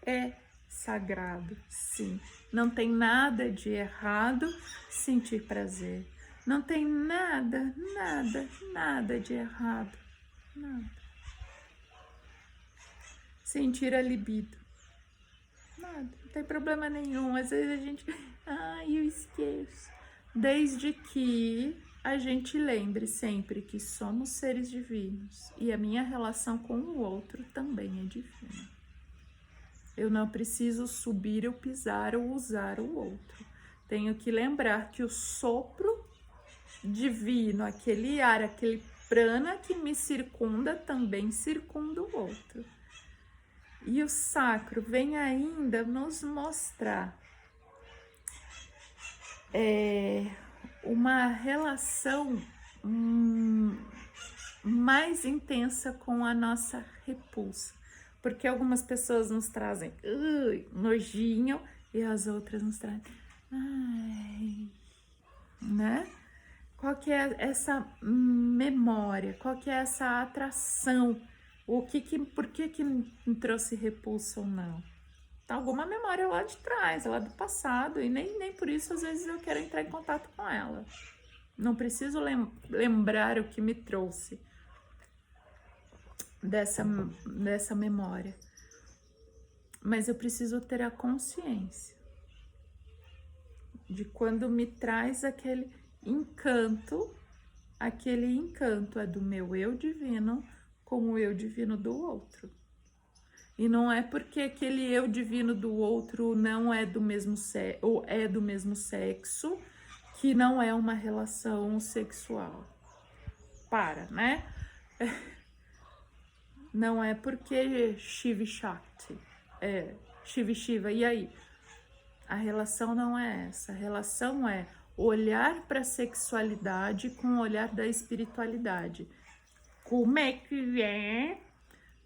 É sagrado, sim. Não tem nada de errado sentir prazer. Não tem nada de errado. Nada. Sentir a libido. Nada, não tem problema nenhum. Às vezes a gente... eu esqueço. Desde que a gente lembre sempre que somos seres divinos. E a minha relação com o outro também é divina. Eu não preciso subir ou pisar ou usar o outro. Tenho que lembrar que o sopro divino, aquele ar, aquele prana que me circunda, também circunda o outro. E o sacro vem ainda nos mostrar uma relação mais intensa com a nossa repulsa. Porque algumas pessoas nos trazem nojinho e as outras nos trazem né? Qual que é essa memória? Qual que é essa atração? Por que me trouxe repulsa ou não? Alguma memória lá de trás, lá do passado, e nem por isso às vezes eu quero entrar em contato com ela. Não preciso lembrar o que me trouxe dessa memória, mas eu preciso ter a consciência de quando me traz aquele encanto é do meu eu divino com o eu divino do outro. E não é porque aquele eu divino do outro não é do mesmo sexo, ou é do mesmo sexo, que não é uma relação sexual. Né? Não é porque Shiva Shakti, Shiva Shiva, e aí? A relação não é essa. A relação é olhar para a sexualidade com o olhar da espiritualidade. Como é que é,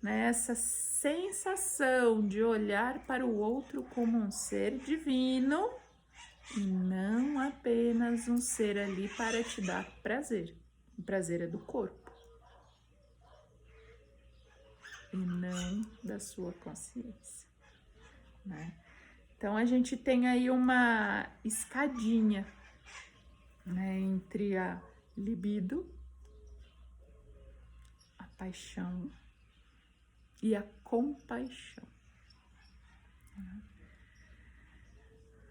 né, essa sensação de olhar para o outro como um ser divino e não apenas um ser ali para te dar prazer. O prazer é do corpo e não da sua consciência, né? Então a gente tem aí uma escadinha, né, entre a libido, a paixão e a compaixão.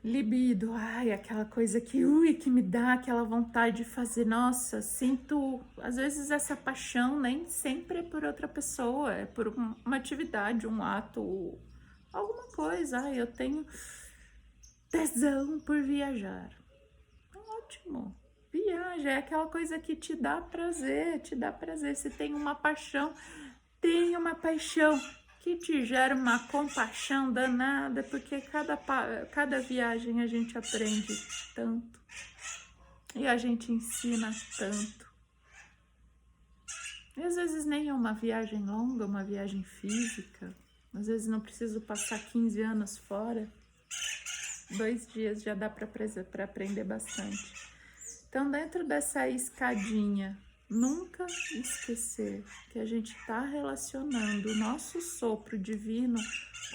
Libido, aquela coisa que me dá aquela vontade de fazer, nossa, sinto, às vezes essa paixão nem sempre é por outra pessoa, é por uma atividade, um ato, alguma coisa, eu tenho tesão por viajar. Ótimo, viaja, é aquela coisa que te dá prazer, se tem uma paixão, que te gera uma compaixão danada, porque cada viagem a gente aprende tanto e a gente ensina tanto. E às vezes nem é uma viagem longa, uma viagem física, às vezes não preciso passar 15 anos fora, 2 dias já dá para aprender bastante. Então, dentro dessa escadinha, nunca esquecer que a gente está relacionando o nosso sopro divino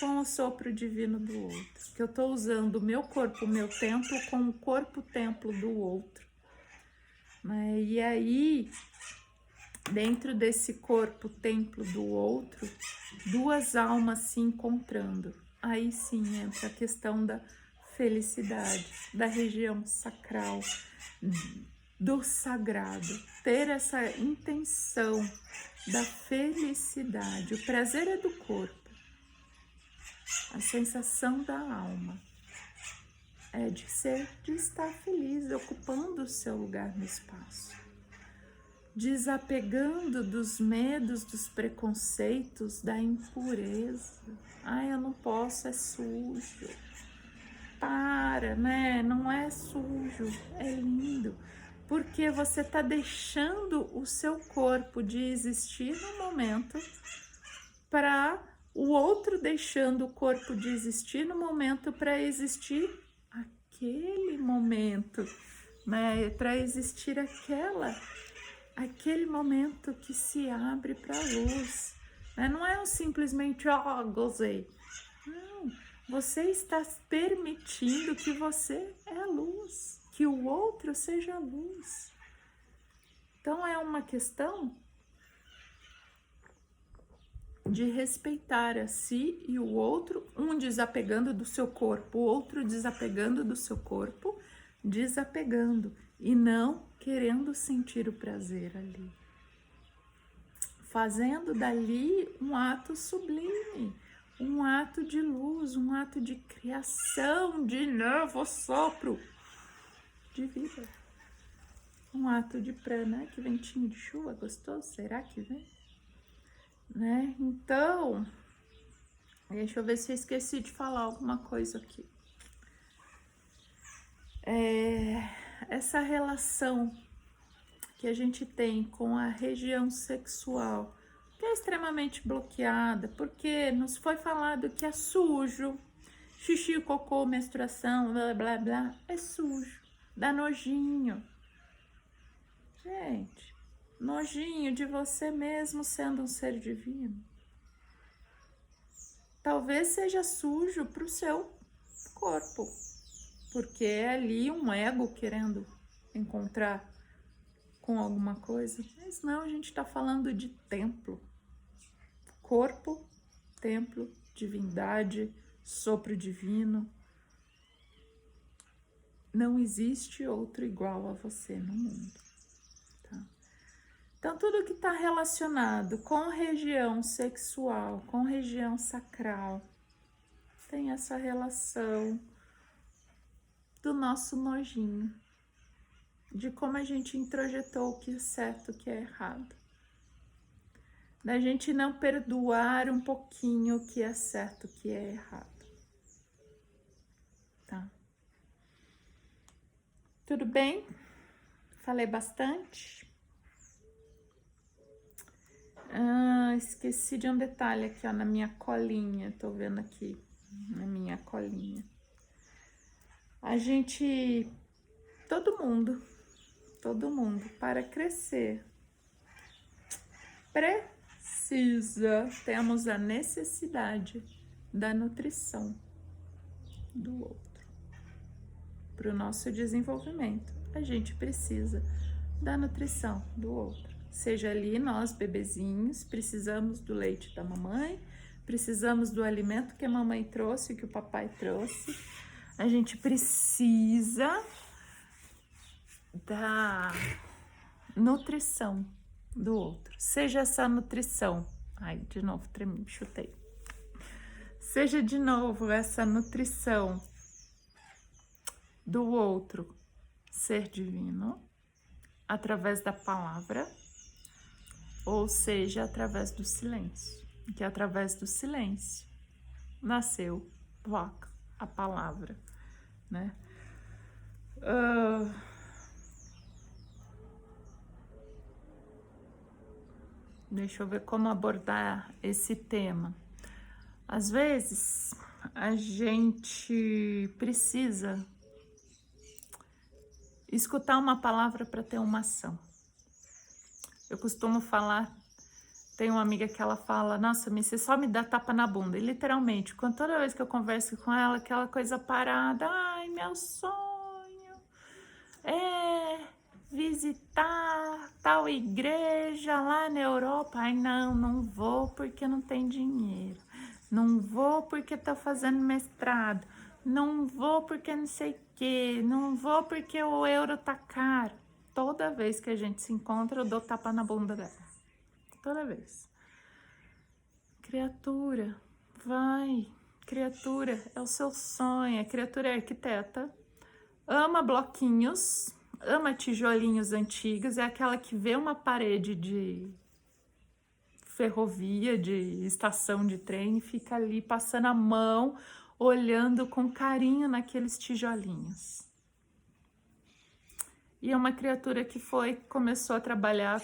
com o sopro divino do outro. Que eu estou usando o meu corpo, o meu templo, com o corpo-templo do outro. Né? E aí, dentro desse corpo-templo do outro, 2 almas se encontrando. Aí sim entra a questão da felicidade, da região sacral, do sagrado, ter essa intenção da felicidade. O prazer é do corpo, a sensação da alma é de estar feliz, ocupando o seu lugar no espaço, desapegando dos medos, dos preconceitos, da impureza. Eu não posso, é sujo. Né? Não é sujo, é lindo. Porque você está deixando o seu corpo de existir no momento para o outro deixando o corpo de existir no momento para existir aquele momento, né? Para existir aquela aquele momento que se abre para a luz, né? Não é um simplesmente, gozei. Não, você está permitindo que você é a luz, que o outro seja a luz. Então é uma questão de respeitar a si e o outro, um desapegando do seu corpo, o outro desapegando do seu corpo, desapegando e não querendo sentir o prazer ali. Fazendo dali um ato sublime, um ato de luz, um ato de criação, de novo sopro de vida. Um ato de prana, que ventinho de chuva gostoso, será que vem? Né? Então, deixa eu ver se eu esqueci de falar alguma coisa aqui. Essa relação que a gente tem com a região sexual, que é extremamente bloqueada, porque nos foi falado que é sujo, xixi, cocô, menstruação, blá blá blá, é sujo, dá nojinho. Gente, nojinho de você mesmo sendo um ser divino. Talvez seja sujo para o seu corpo, porque é ali um ego querendo encontrar com alguma coisa. Mas não, a gente está falando de templo. Corpo, templo, divindade, sopro divino. Não existe outro igual a você no mundo. Então, tudo que está relacionado com região sexual, com região sacral, tem essa relação do nosso nojinho, de como a gente introjetou o que é certo, o que é errado. Da gente não perdoar um pouquinho o que é certo, o que é errado. Tá? Tudo bem? Falei bastante? Esqueci de um detalhe aqui, ó, na minha colinha. Tô vendo aqui, na minha colinha. A gente, todo mundo, para crescer, temos a necessidade da nutrição do outro. Para o nosso desenvolvimento, a gente precisa da nutrição do outro. Seja ali nós, bebezinhos, precisamos do leite da mamãe, precisamos do alimento que a mamãe trouxe, que o papai trouxe. A gente precisa da nutrição do outro. Seja essa nutrição... Ai, de novo, chutei. Seja de novo essa nutrição do outro ser divino, através da palavra, ou seja, através do silêncio, que através do silêncio nasceu Vaka, a palavra, né? Deixa eu ver como abordar esse tema. Às vezes, a gente precisa escutar uma palavra para ter uma ação. Eu costumo falar, tem uma amiga que ela fala, nossa, você só me dá tapa na bunda. E literalmente, toda vez que eu converso com ela, aquela coisa parada, ai, meu sonho é visitar tal igreja lá na Europa. Ai, não vou porque não tem dinheiro. Não vou porque tô fazendo mestrado. Não vou porque não sei o quê. Não vou porque o euro tá caro. Toda vez que a gente se encontra, eu dou tapa na bunda dela. Toda vez. Criatura, vai. Criatura, é o seu sonho. A criatura é arquiteta. Ama bloquinhos. Ama tijolinhos antigos. É aquela que vê uma parede de ferrovia, de estação de trem, e fica ali passando a mão, olhando com carinho naqueles tijolinhos. E é uma criatura que começou a trabalhar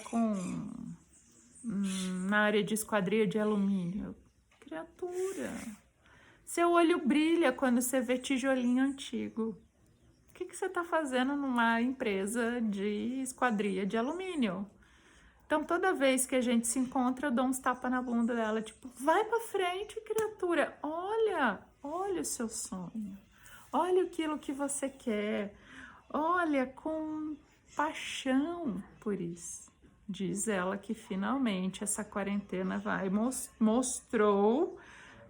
na área de esquadria de alumínio. Criatura, seu olho brilha quando você vê tijolinho antigo. O que você está fazendo numa empresa de esquadria de alumínio? Então, toda vez que a gente se encontra, eu dou uns tapas na bunda dela, tipo, vai pra frente, criatura, olha o seu sonho, olha aquilo que você quer, olha com paixão por isso. Diz ela que finalmente essa quarentena mostrou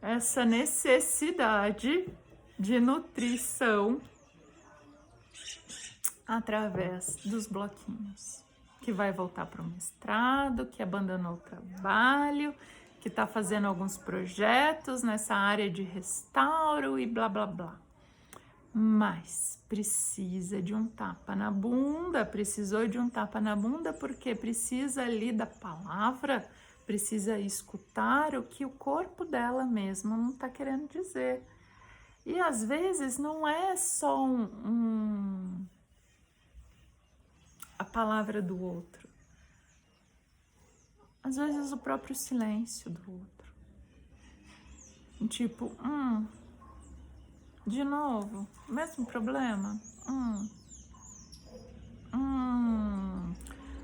essa necessidade de nutrição através dos bloquinhos. Que vai voltar para o mestrado, que abandonou o trabalho, que está fazendo alguns projetos nessa área de restauro e blá, blá, blá. Mas precisa de um tapa na bunda, precisou de um tapa na bunda porque precisa ali da palavra, precisa escutar o que o corpo dela mesma não está querendo dizer. E às vezes não é só a palavra do outro. Às vezes o próprio silêncio do outro. Tipo, de novo, mesmo problema?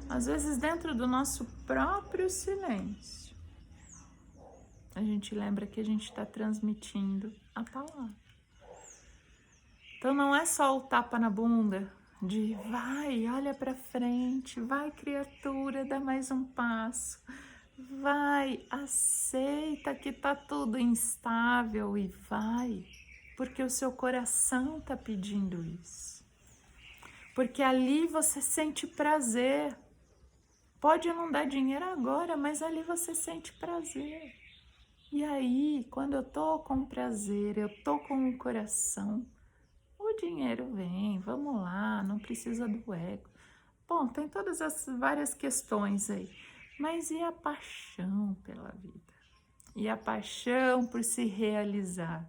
Às vezes dentro do nosso próprio silêncio, a gente lembra que a gente está transmitindo a palavra. Então não é só o tapa na bunda, de vai, olha para frente, vai criatura, dá mais um passo, vai, aceita que tá tudo instável e vai, porque o seu coração tá pedindo isso, porque ali você sente prazer, pode não dar dinheiro agora, mas ali você sente prazer, e aí quando eu tô com prazer, eu tô com o coração, o dinheiro vem, vamos lá, não precisa do ego. Bom, tem todas as várias questões aí. Mas e a paixão pela vida? E a paixão por se realizar?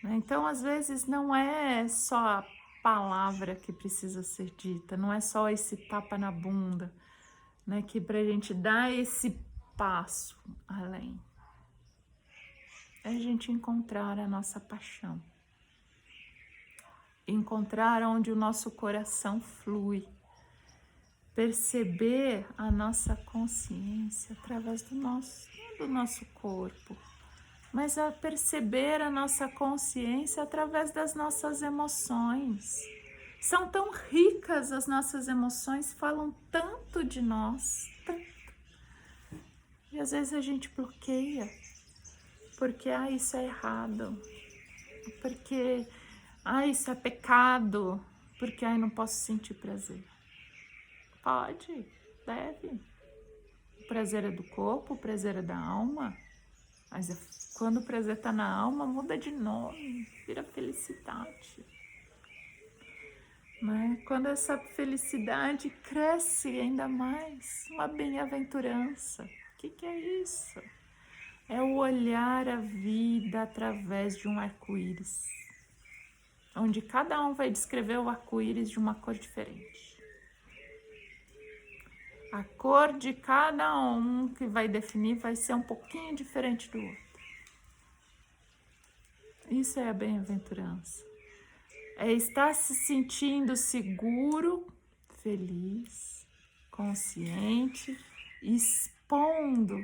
Então, às vezes, não é só a palavra que precisa ser dita, não é só esse tapa na bunda, né? Que pra gente dar esse passo além. É a gente encontrar a nossa paixão. Encontrar onde o nosso coração flui, perceber a nossa consciência através do nosso corpo, mas a perceber a nossa consciência através das nossas emoções. São tão ricas as nossas emoções, falam tanto de nós, tanto. E às vezes a gente bloqueia, porque isso é errado, porque isso é pecado, porque não posso sentir prazer. Pode, deve. O prazer é do corpo, o prazer é da alma. Mas quando o prazer está na alma, muda de nome, vira felicidade. Mas quando essa felicidade cresce ainda mais, uma bem-aventurança. O que é isso? É o olhar a vida através de um arco-íris, onde cada um vai descrever o arco-íris de uma cor diferente. A cor de cada um que vai definir vai ser um pouquinho diferente do outro. Isso é a bem-aventurança. É estar se sentindo seguro, feliz, consciente, expondo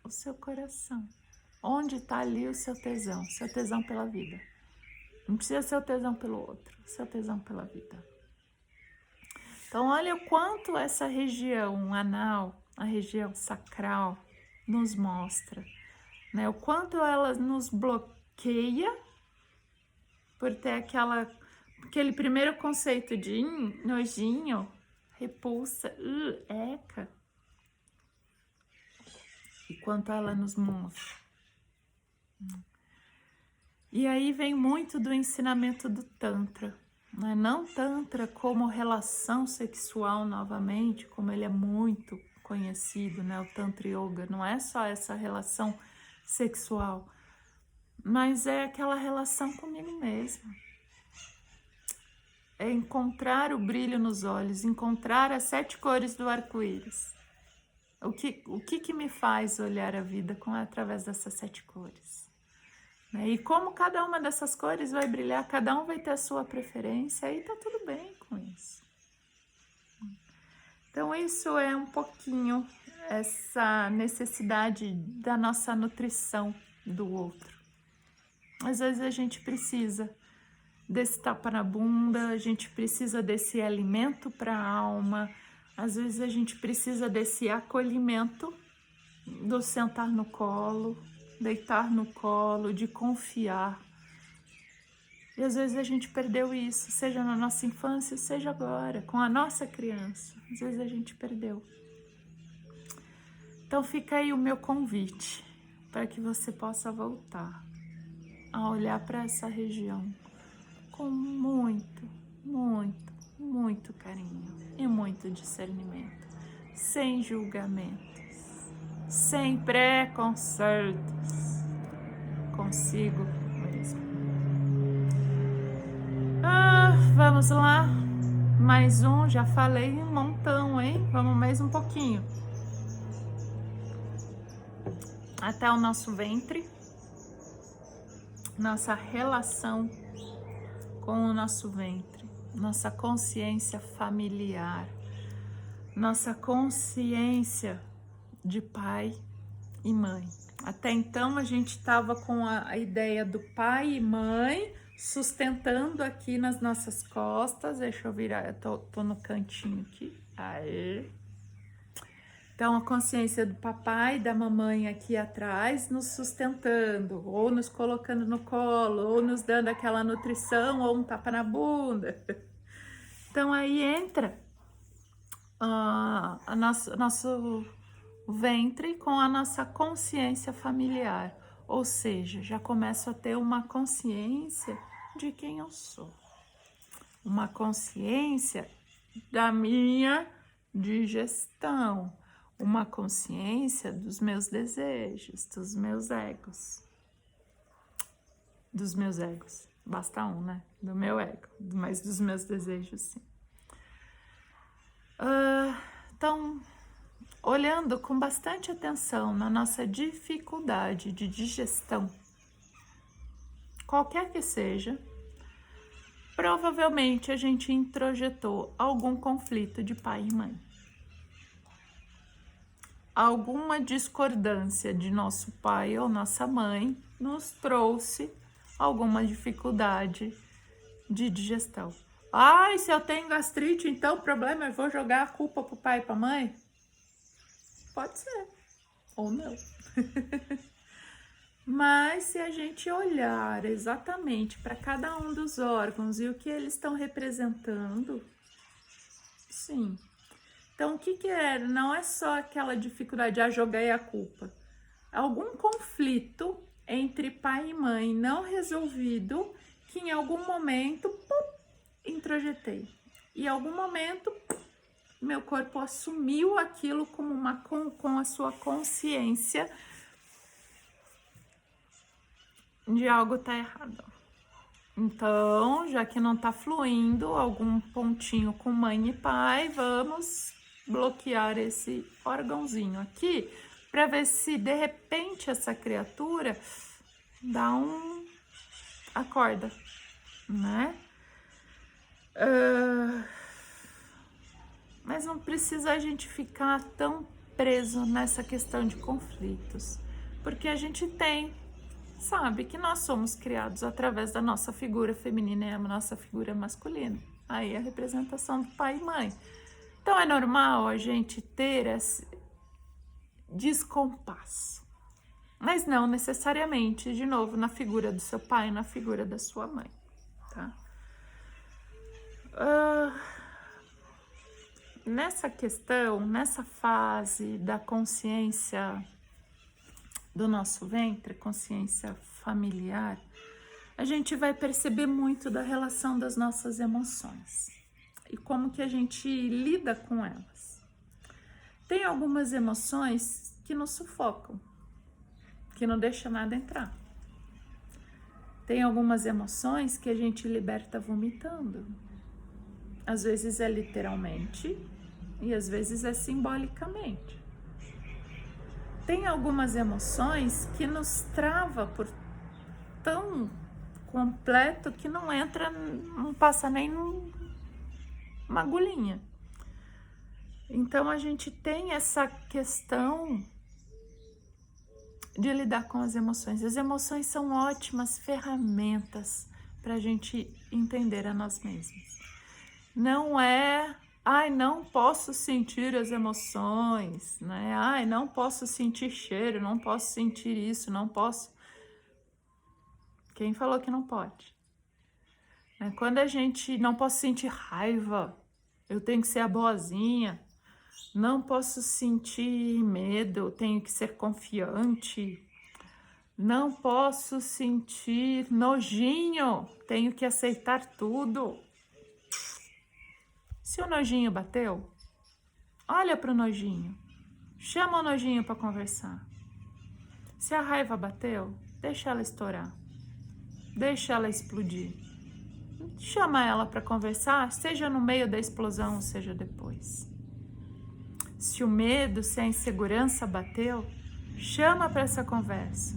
o seu coração. Onde está ali o seu tesão pela vida. Não precisa ser o tesão pelo outro, o seu tesão pela vida. Então, olha o quanto essa região anal, a região sacral, nos mostra, né? O quanto ela nos bloqueia por ter aquele primeiro conceito de nojinho, repulsa, eca. E quanto ela nos mostra. E aí vem muito do ensinamento do Tantra. Não Tantra como relação sexual novamente, como ele é muito conhecido, né? O Tantra Yoga não é só essa relação sexual, mas é aquela relação comigo mesma. É encontrar o brilho nos olhos, encontrar as 7 cores do arco-íris. O que me faz olhar a vida através dessas 7 cores? E como cada uma dessas cores vai brilhar, cada um vai ter a sua preferência, aí tá tudo bem com isso. Então, isso é um pouquinho essa necessidade da nossa nutrição do outro. Às vezes a gente precisa desse tapa na bunda, a gente precisa desse alimento para a alma, às vezes a gente precisa desse acolhimento, do sentar no colo, deitar no colo, de confiar. E às vezes a gente perdeu isso, seja na nossa infância, seja agora, com a nossa criança. Às vezes a gente perdeu. Então fica aí o meu convite para que você possa voltar a olhar para essa região com muito, muito, muito carinho e muito discernimento, sem julgamentos, sem preconceitos, consigo mesmo. Vamos lá, mais um, já falei um montão, hein? Vamos mais um pouquinho. Até o nosso ventre, nossa relação com o nosso ventre, nossa consciência familiar, nossa consciência de pai e mãe. Até então a gente estava com a ideia do pai e mãe sustentando aqui nas nossas costas. Deixa eu virar, eu tô no cantinho aqui. Aê! Então, a consciência do papai e da mamãe aqui atrás nos sustentando, ou nos colocando no colo, ou nos dando aquela nutrição, ou um tapa na bunda. Então, aí entra nosso ventre com a nossa consciência familiar. Ou seja, já começo a ter uma consciência de quem eu sou. Uma consciência da minha digestão. Uma consciência dos meus desejos, dos meus egos. Dos meus egos. Basta um, né? Do meu ego, mas dos meus desejos, sim. Então, olhando com bastante atenção na nossa dificuldade de digestão, qualquer que seja, provavelmente a gente introjetou algum conflito de pai e mãe. Alguma discordância de nosso pai ou nossa mãe nos trouxe alguma dificuldade de digestão. Ai, se eu tenho gastrite, então o problema é eu vou jogar a culpa pro pai e pra mãe? Pode ser, ou não. Mas se a gente olhar exatamente para cada um dos órgãos e o que eles estão representando, sim. Então, o que é? Não é só aquela dificuldade, joguei a culpa. Algum conflito entre pai e mãe não resolvido, que em algum momento, introjetei. E em algum momento, meu corpo assumiu aquilo como com a sua consciência de algo tá errado. Então, já que não tá fluindo algum pontinho com mãe e pai, vamos bloquear esse órgãozinho aqui para ver se de repente essa criatura dá acorda, né? Mas não precisa a gente ficar tão preso nessa questão de conflitos, porque a gente sabe que nós somos criados através da nossa figura feminina e a nossa figura masculina. Aí a representação do pai e mãe. Então é normal a gente ter esse descompasso, mas não necessariamente, de novo, na figura do seu pai e na figura da sua mãe, tá? Nessa questão, nessa fase da consciência do nosso ventre, consciência familiar, a gente vai perceber muito da relação das nossas emoções e como que a gente lida com elas. Tem algumas emoções que nos sufocam, que não deixa nada entrar. Tem algumas emoções que a gente liberta vomitando. Às vezes é literalmente e às vezes é simbolicamente. Tem algumas emoções que nos trava por tão completo que não entra, não passa nem uma agulhinha. Então a gente tem essa questão de lidar com as emoções. As emoções são ótimas ferramentas para a gente entender a nós mesmos. Não é, ai, não posso sentir as emoções, né? Ai, não posso sentir cheiro, não posso sentir isso, não posso. Quem falou que não pode? Quando a gente não posso sentir raiva, eu tenho que ser a boazinha. Não posso sentir medo, tenho que ser confiante. Não posso sentir nojinho, tenho que aceitar tudo. Se o nojinho bateu, olha para o nojinho, chama o nojinho para conversar. Se a raiva bateu, deixa ela estourar, deixa ela explodir. Chama ela para conversar, seja no meio da explosão, seja depois. Se o medo, se a insegurança bateu, chama para essa conversa.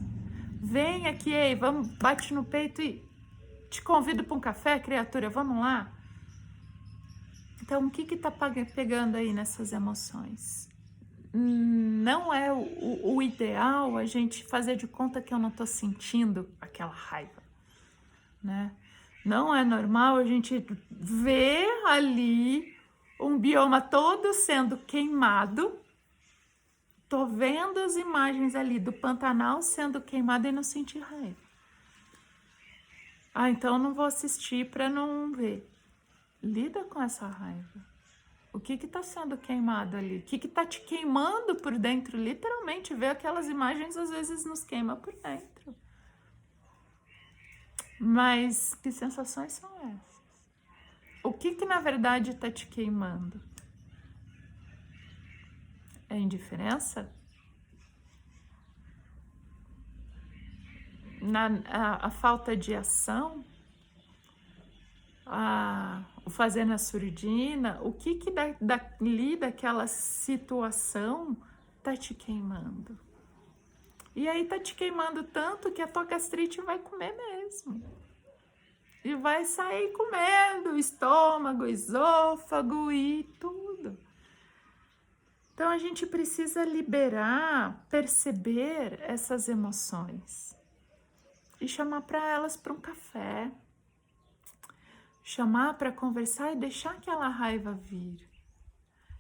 Vem aqui, ei, vamos, bate no peito e te convido para um café, criatura, vamos lá? Então, o que tá pegando aí nessas emoções? Não é o ideal a gente fazer de conta que eu não tô sentindo aquela raiva, né? Não é normal a gente ver ali um bioma todo sendo queimado. Tô vendo as imagens ali do Pantanal sendo queimado e não sentir raiva. Ah, então eu não vou assistir para não ver. Lida com essa raiva. O que tá sendo queimado ali? O que tá te queimando por dentro? Literalmente, ver aquelas imagens às vezes nos queima por dentro. Mas que sensações são essas? O que na verdade tá te queimando? É indiferença? A falta de ação? O fazer na surdina? O que dali daquela situação tá te queimando? E aí tá te queimando tanto que a tua gastrite vai comer mesmo. E vai sair comendo estômago, esôfago e tudo. Então a gente precisa liberar, perceber essas emoções e chamar para elas para um café, chamar para conversar e deixar aquela raiva vir,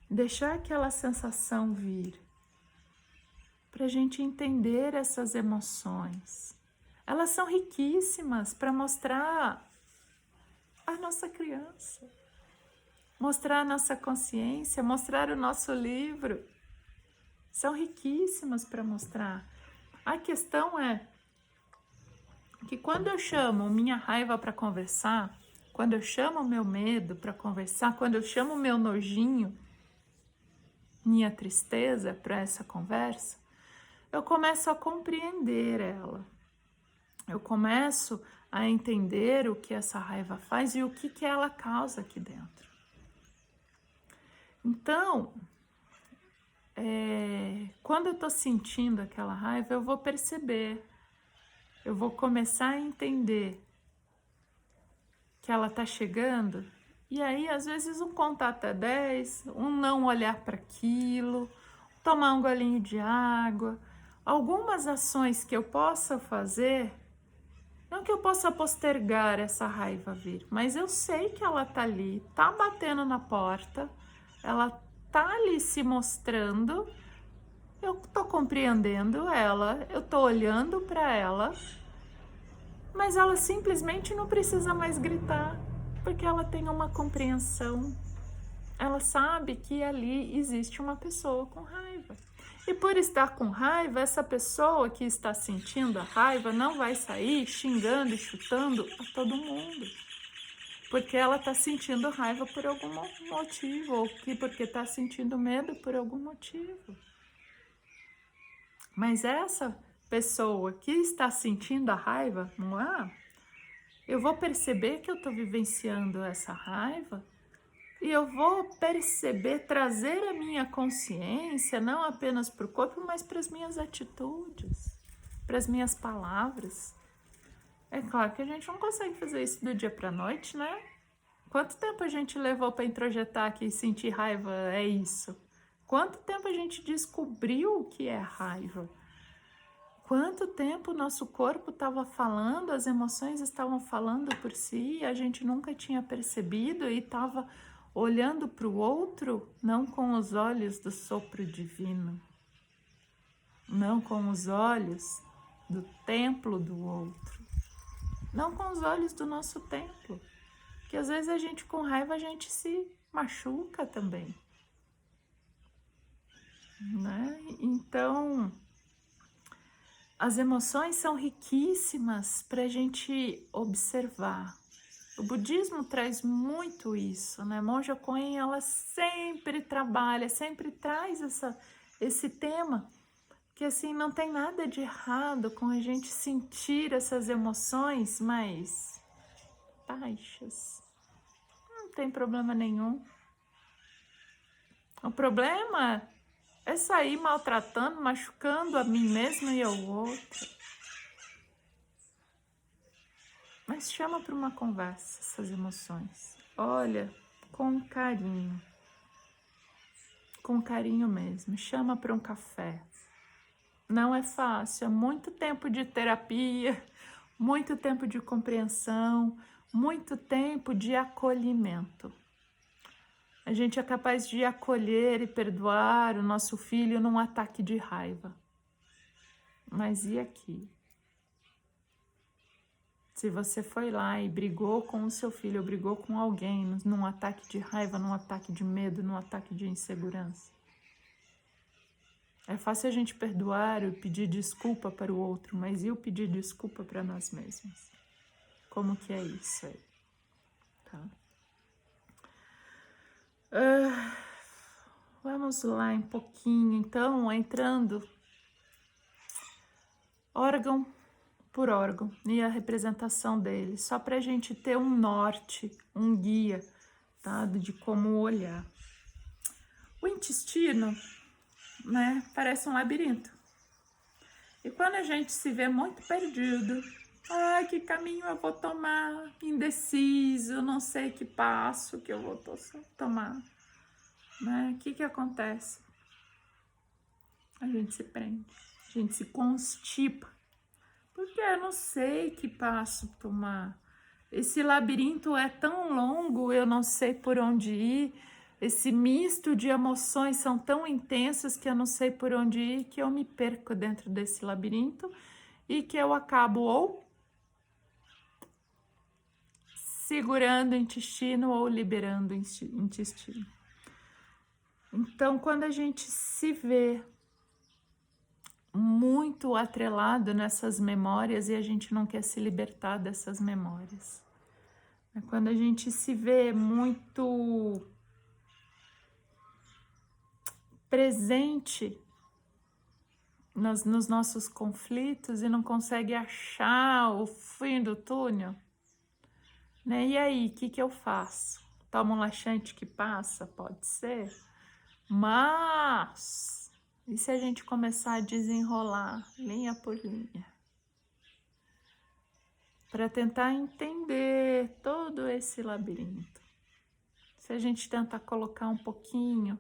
deixar aquela sensação vir, para a gente entender essas emoções. Elas são riquíssimas para mostrar a nossa criança, mostrar a nossa consciência, mostrar o nosso livro. São riquíssimas para mostrar. A questão é que quando eu chamo minha raiva para conversar, quando eu chamo o meu medo para conversar, quando eu chamo o meu nojinho, minha tristeza para essa conversa, eu começo a compreender ela. Eu começo a entender o que essa raiva faz e o que ela causa aqui dentro. Então, quando eu estou sentindo aquela raiva, eu vou perceber, eu vou começar a entender que ela está chegando, e aí às vezes um contar até 10, um não olhar para aquilo, tomar um golinho de água, algumas ações que eu possa fazer, não que eu possa postergar essa raiva vir, mas eu sei que ela tá ali, tá batendo na porta, ela tá ali se mostrando, eu tô compreendendo ela, eu tô olhando para ela, mas ela simplesmente não precisa mais gritar, porque ela tem uma compreensão, ela sabe que ali existe uma pessoa com raiva. E por estar com raiva, essa pessoa que está sentindo a raiva não vai sair xingando e chutando a todo mundo. Porque ela está sentindo raiva por algum motivo, ou porque está sentindo medo por algum motivo. Mas essa pessoa que está sentindo a raiva, não é? Eu vou perceber que eu estou vivenciando essa raiva e eu vou perceber, trazer a minha consciência, não apenas para o corpo, mas para as minhas atitudes, para as minhas palavras. É claro que a gente não consegue fazer isso do dia para a noite, né? Quanto tempo a gente levou para introjetar que sentir raiva é isso? Quanto tempo a gente descobriu o que é raiva? Quanto tempo o nosso corpo estava falando, as emoções estavam falando por si, e a gente nunca tinha percebido e estava olhando para o outro, não com os olhos do sopro divino, não com os olhos do templo do outro, não com os olhos do nosso templo. Porque às vezes a gente com raiva a gente se machuca também, né? Então, as emoções são riquíssimas para a gente observar. O budismo traz muito isso, né? Monja Coen, ela sempre trabalha, sempre traz esse tema, que assim, não tem nada de errado com a gente sentir essas emoções mais baixas. Não tem problema nenhum. O problema é sair maltratando, machucando a mim mesma e ao outro. Mas chama para uma conversa essas emoções. Olha, com carinho mesmo. Chama para um café. Não é fácil, é muito tempo de terapia, muito tempo de compreensão, muito tempo de acolhimento. A gente é capaz de acolher e perdoar o nosso filho num ataque de raiva. Mas e aqui? Se você foi lá e brigou com o seu filho, ou brigou com alguém num ataque de raiva, num ataque de medo, num ataque de insegurança. É fácil a gente perdoar e pedir desculpa para o outro, mas e o pedir desculpa para nós mesmos? Como que é isso aí? Tá? Vamos lá um pouquinho, então, entrando órgão por órgão e a representação dele, só para a gente ter um norte, um guia, tá? De como olhar. O intestino, né, parece um labirinto. E quando a gente se vê muito perdido, ai, que caminho eu vou tomar, indeciso, não sei que passo que eu vou tomar, né? O que acontece? A gente se prende, a gente se constipa, porque eu não sei que passo tomar. Esse labirinto é tão longo, eu não sei por onde ir. Esse misto de emoções são tão intensas que eu não sei por onde ir, que eu me perco dentro desse labirinto e que eu acabo ou segurando o intestino ou liberando o intestino. Então, quando a gente se vê muito atrelado nessas memórias e a gente não quer se libertar dessas memórias, quando a gente se vê muito presente nos nossos conflitos e não consegue achar o fim do túnel, né? E aí, o que eu faço? Tomo um laxante que passa? Pode ser, mas e se a gente começar a desenrolar linha por linha para tentar entender todo esse labirinto? Se a gente tentar colocar um pouquinho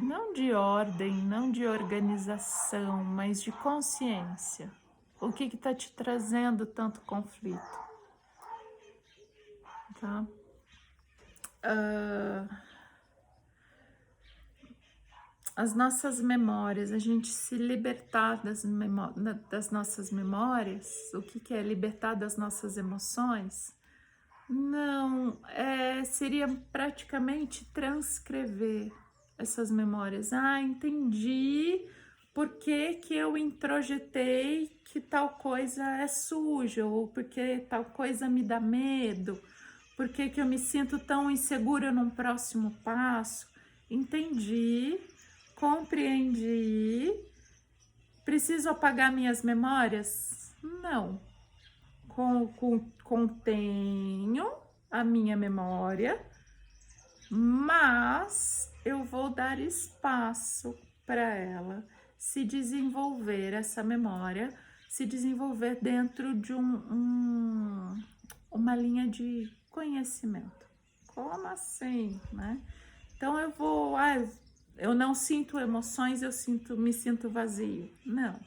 não de ordem, não de organização, mas de consciência. O que está te trazendo tanto conflito? Tá? As nossas memórias, a gente se libertar das nossas memórias, o que é libertar das nossas emoções? Não, seria praticamente transcrever essas memórias. Ah, entendi por que eu introjetei que tal coisa é suja, ou porque tal coisa me dá medo, por que eu me sinto tão insegura num próximo passo. Entendi, compreendi. Preciso apagar minhas memórias? Não. Contenho a minha memória, mas eu vou dar espaço para ela se desenvolver, essa memória se desenvolver dentro de uma linha de desconhecimento. Como assim, né? Então eu não sinto emoções, me sinto vazio. Não.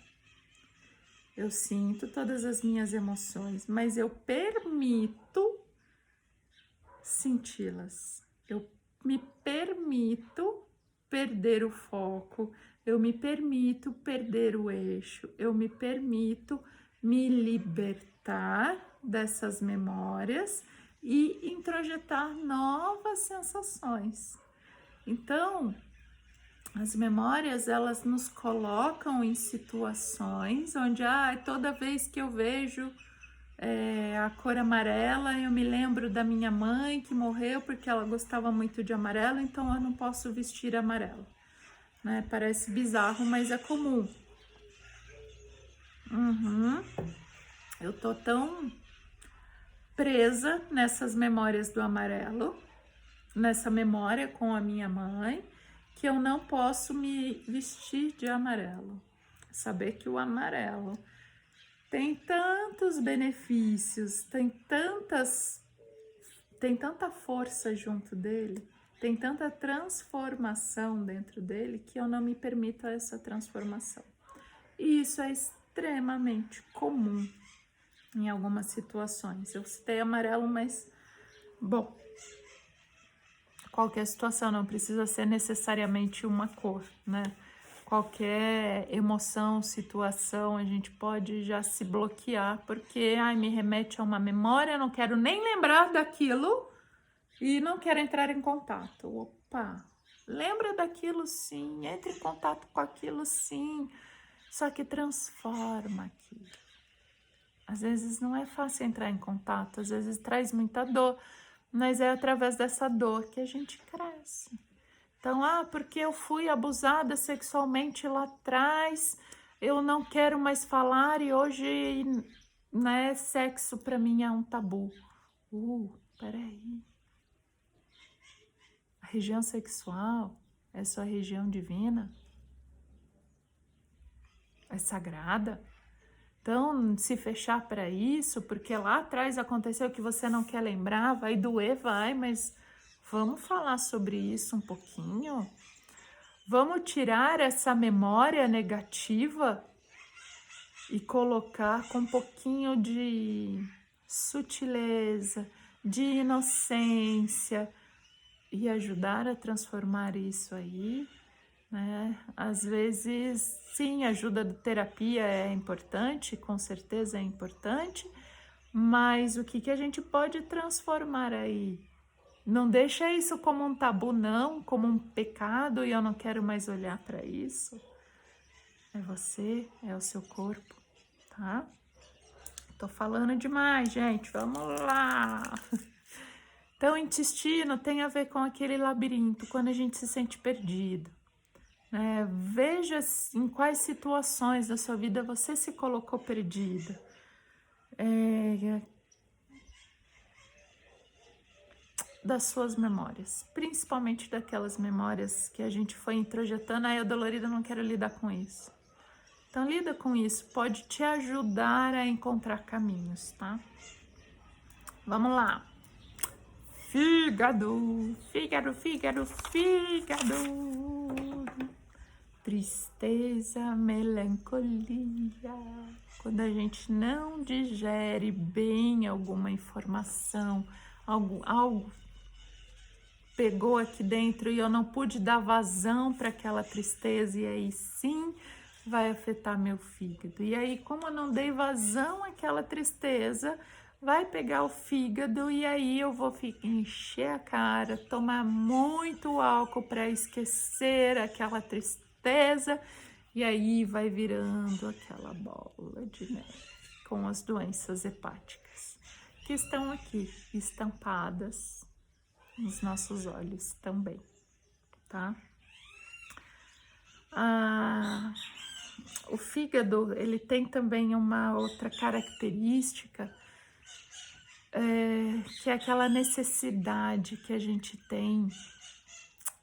Eu sinto todas as minhas emoções, mas eu permito senti-las. Eu me permito perder o foco, eu me permito perder o eixo, eu me permito me libertar dessas memórias e introjetar novas sensações. Então, as memórias, elas nos colocam em situações onde, toda vez que eu vejo a cor amarela, eu me lembro da minha mãe que morreu porque ela gostava muito de amarelo, então eu não posso vestir amarelo, né? Parece bizarro, mas é comum. Eu tô tão presa nessas memórias do amarelo, nessa memória com a minha mãe, que eu não posso me vestir de amarelo. Saber que o amarelo tem tantos benefícios, tem tanta força junto dele, tem tanta transformação dentro dele, que eu não me permito essa transformação. E isso é extremamente comum em algumas situações. Eu citei amarelo, mas, bom, qualquer situação, não precisa ser necessariamente uma cor, né? Qualquer emoção, situação, a gente pode já se bloquear, porque me remete a uma memória, não quero nem lembrar daquilo e não quero entrar em contato. Opa, lembra daquilo sim, entre em contato com aquilo sim, só que transforma aquilo. Às vezes não é fácil entrar em contato, às vezes traz muita dor, mas é através dessa dor que a gente cresce. Então, porque eu fui abusada sexualmente lá atrás, eu não quero mais falar e hoje, né, sexo para mim é um tabu. Peraí. A região sexual é sua região divina? É sagrada? Então, se fechar para isso, porque lá atrás aconteceu que você não quer lembrar, vai doer, vai, mas vamos falar sobre isso um pouquinho? Vamos tirar essa memória negativa e colocar com um pouquinho de sutileza, de inocência e ajudar a transformar isso aí, né? Às vezes, sim, a ajuda da terapia é importante, com certeza é importante, mas o que a gente pode transformar aí? Não deixa isso como um tabu, não, como um pecado e eu não quero mais olhar para isso. É você, é o seu corpo, tá? Tô falando demais, gente, vamos lá. Então, intestino tem a ver com aquele labirinto, quando a gente se sente perdido. Veja em quais situações da sua vida você se colocou perdida. Das suas memórias, principalmente daquelas memórias que a gente foi introjetando, eu dolorida não quero lidar com isso. Então lida com isso, pode te ajudar a encontrar caminhos, tá? Vamos lá. Fígado. Tristeza, melancolia. Quando a gente não digere bem alguma informação, algo pegou aqui dentro e eu não pude dar vazão para aquela tristeza, e aí sim vai afetar meu fígado. E aí, como eu não dei vazão àquela tristeza, vai pegar o fígado e aí eu vou encher a cara, tomar muito álcool para esquecer aquela tristeza, e aí vai virando aquela bola de neve com as doenças hepáticas que estão aqui estampadas nos nossos olhos também, tá? O fígado, ele tem também uma outra característica, que é aquela necessidade que a gente tem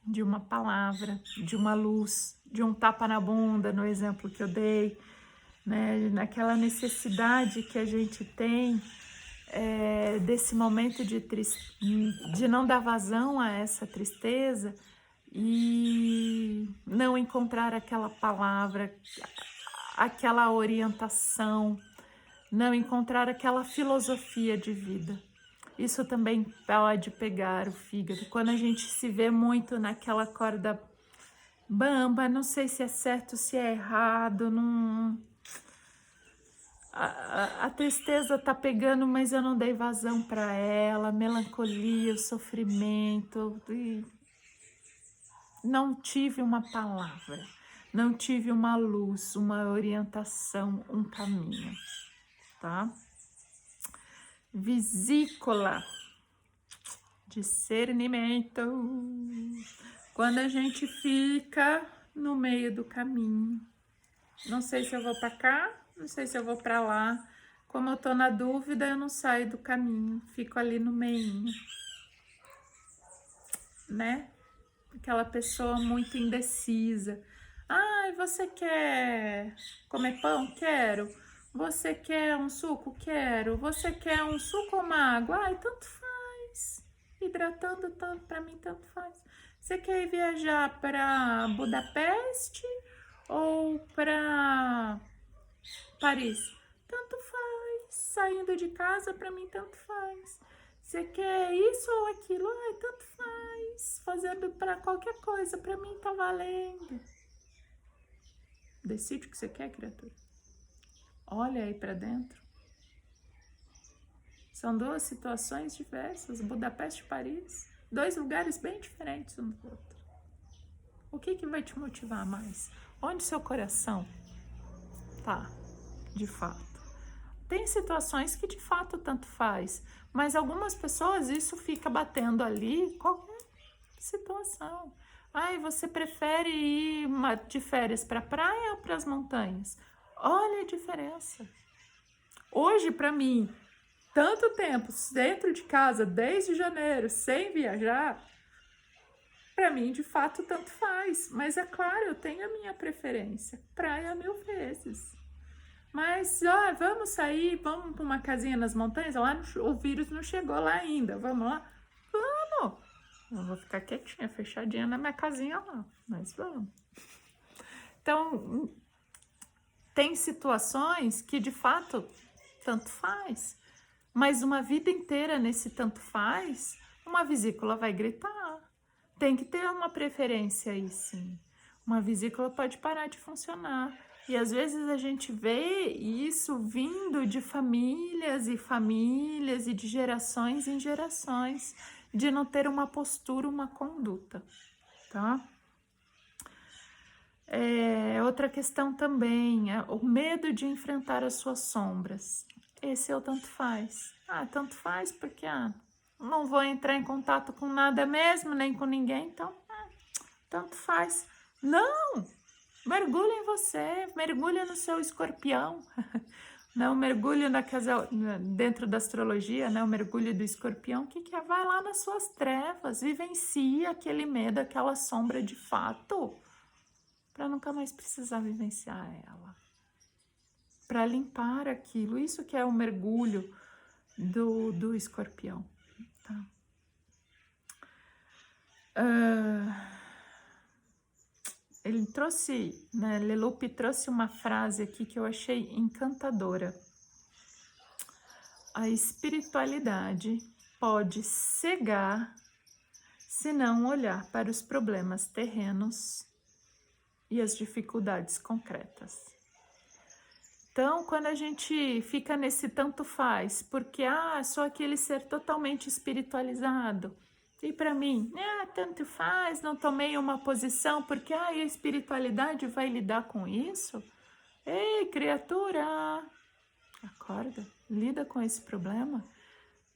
de uma palavra, de uma luz, de um tapa na bunda, no exemplo que eu dei, né? Naquela necessidade que a gente tem desse momento de não dar vazão a essa tristeza e não encontrar aquela palavra, aquela orientação, não encontrar aquela filosofia de vida. Isso também pode pegar o fígado. Quando a gente se vê muito naquela corda bamba, não sei se é certo, se é errado, não... A tristeza tá pegando, mas eu não dei vazão para ela, a melancolia, o sofrimento, e não tive uma palavra, não tive uma luz, uma orientação, um caminho, tá? Vesícula, discernimento, quando a gente fica no meio do caminho, não sei se eu vou para cá, não sei se eu vou para lá, como eu tô na dúvida, eu não saio do caminho, fico ali no meio, né? Aquela pessoa muito indecisa. Ai, você quer comer pão? Quero. Você quer um suco? Quero. Você quer um suco ou uma água? Ai, tanto faz. Hidratando tanto, para mim tanto faz. Você quer ir viajar para Budapeste ou para Paris? Tanto faz. Saindo de casa, para mim tanto faz. Você quer isso ou aquilo? Ai, tanto faz. Fazendo para qualquer coisa, para mim tá valendo. Decide o que você quer, criatura. Olha aí para dentro. São duas situações diversas, Budapeste e Paris. Dois lugares bem diferentes um do outro. O que vai te motivar mais? Onde seu coração tá, de fato? Tem situações que de fato tanto faz, mas algumas pessoas isso fica batendo ali, qualquer situação. Ai, você prefere ir de férias para a praia ou para as montanhas? Olha a diferença. Hoje, para mim, tanto tempo dentro de casa, desde janeiro, sem viajar, para mim, de fato, tanto faz. Mas é claro, eu tenho a minha preferência. Praia 1000 vezes. Mas, ó, vamos sair, vamos para uma casinha nas montanhas? Lá o vírus não chegou lá ainda. Vamos lá? Vamos! Eu vou ficar quietinha, fechadinha na minha casinha lá. Mas vamos. Então, tem situações que, de fato, tanto faz. Mas uma vida inteira nesse tanto faz, uma vesícula vai gritar. Tem que ter uma preferência aí, sim. Uma vesícula pode parar de funcionar. E às vezes a gente vê isso vindo de famílias e famílias e de gerações em gerações, de não ter uma postura, uma conduta, tá? Outra questão também é o medo de enfrentar as suas sombras. Esse é o tanto faz. Ah, tanto faz porque não vou entrar em contato com nada mesmo, nem com ninguém, então tanto faz. Não! Mergulha em você, mergulha no seu escorpião. Não, mergulho dentro da astrologia, né? O mergulho do escorpião, que é? Vai lá nas suas trevas, vivencia aquele medo, aquela sombra de fato, para nunca mais precisar vivenciar ela. Para limpar aquilo, isso que é o mergulho do escorpião. Tá? Ele trouxe, né, Leloup trouxe uma frase aqui que eu achei encantadora. A espiritualidade pode cegar se não olhar para os problemas terrenos e as dificuldades concretas. Então, quando a gente fica nesse tanto faz, porque sou aquele ser totalmente espiritualizado, e para mim, tanto faz, não tomei uma posição, porque a espiritualidade vai lidar com isso? Ei, criatura, acorda, lida com esse problema,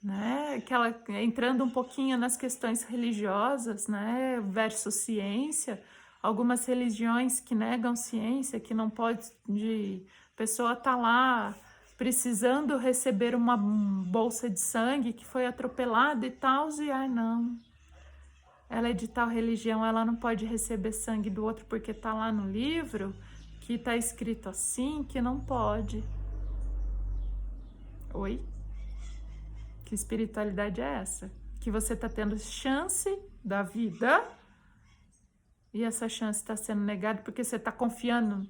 né? Entrando um pouquinho nas questões religiosas, né? Versus ciência, algumas religiões que negam ciência, que não pode, a pessoa tá lá precisando receber uma bolsa de sangue que foi atropelada e tal, e não, ela é de tal religião, ela não pode receber sangue do outro porque tá lá no livro que tá escrito assim, que não pode. Oi? Que espiritualidade é essa? Que você está tendo chance da vida e essa chance está sendo negada porque você está confiando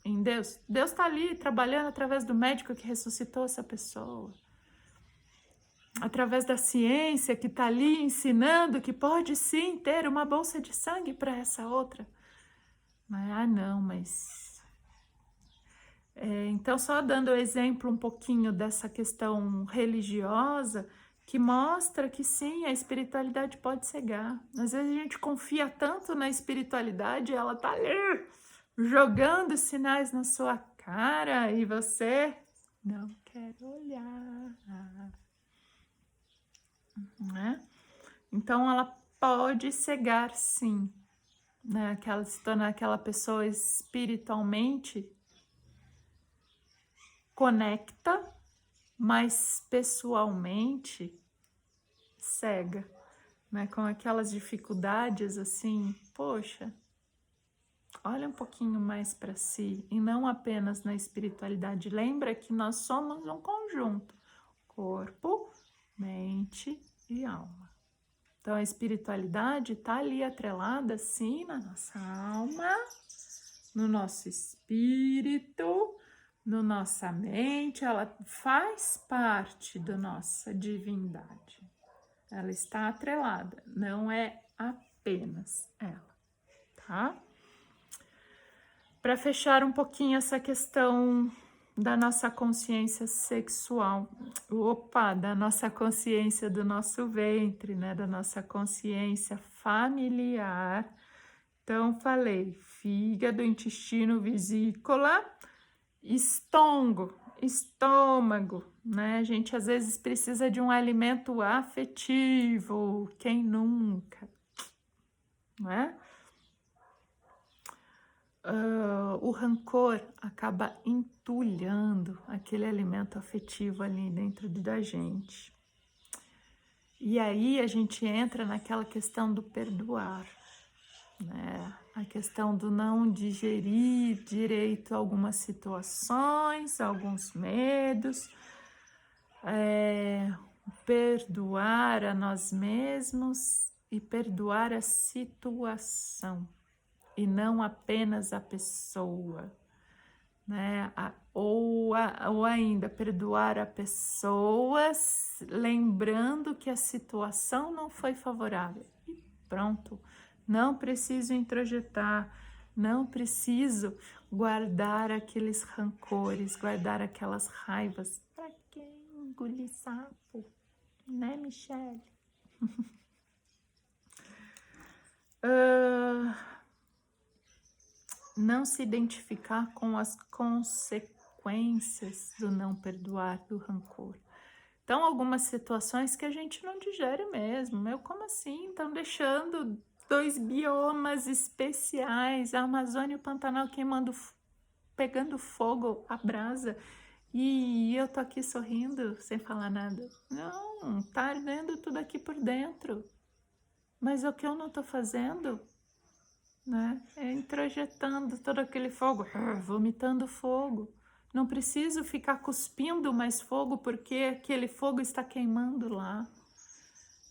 em Deus. Deus está ali trabalhando através do médico que ressuscitou essa pessoa. Através da ciência que está ali ensinando que pode sim ter uma bolsa de sangue para essa outra. Mas... então, só dando o exemplo um pouquinho dessa questão religiosa, que mostra que sim, a espiritualidade pode cegar. Às vezes a gente confia tanto na espiritualidade, ela tá ali jogando sinais na sua cara e você não quer olhar, né? Então ela pode cegar sim, né? Se tornar aquela pessoa espiritualmente conecta, mas pessoalmente cega, né? Com aquelas dificuldades assim, poxa, olha um pouquinho mais para si e não apenas na espiritualidade. Lembra que nós somos um conjunto, corpo, mente e alma. Então a espiritualidade está ali atrelada sim na nossa alma, no nosso espírito, na nossa mente, ela faz parte da nossa divindade. Ela está atrelada, não é apenas ela, tá? Para fechar um pouquinho essa questão da nossa consciência sexual, da nossa consciência do nosso ventre, né? Da nossa consciência familiar. Então, falei fígado, intestino, vesícula, estômago, né? A gente às vezes precisa de um alimento afetivo, quem nunca, né? O rancor acaba entulhando aquele alimento afetivo ali dentro da gente. E aí a gente entra naquela questão do perdoar, né? A questão do não digerir direito algumas situações, alguns medos, perdoar a nós mesmos e perdoar a situação e não apenas a pessoa, né? Ou ainda perdoar a pessoa lembrando que a situação não foi favorável e pronto. Não preciso introjetar, não preciso guardar aqueles rancores, guardar aquelas raivas. Pra que engolir sapo? Né, Michele? Não se identificar com as consequências do não perdoar, do rancor. Então, algumas situações que a gente não digere mesmo. Como assim? Estão deixando 2 biomas especiais, a Amazônia e o Pantanal pegando fogo, a brasa, e eu tô aqui sorrindo sem falar nada. Não, tá ardendo tudo aqui por dentro. Mas o que eu não tô fazendo, né? É introjetando todo aquele fogo, vomitando fogo. Não preciso ficar cuspindo mais fogo porque aquele fogo está queimando lá.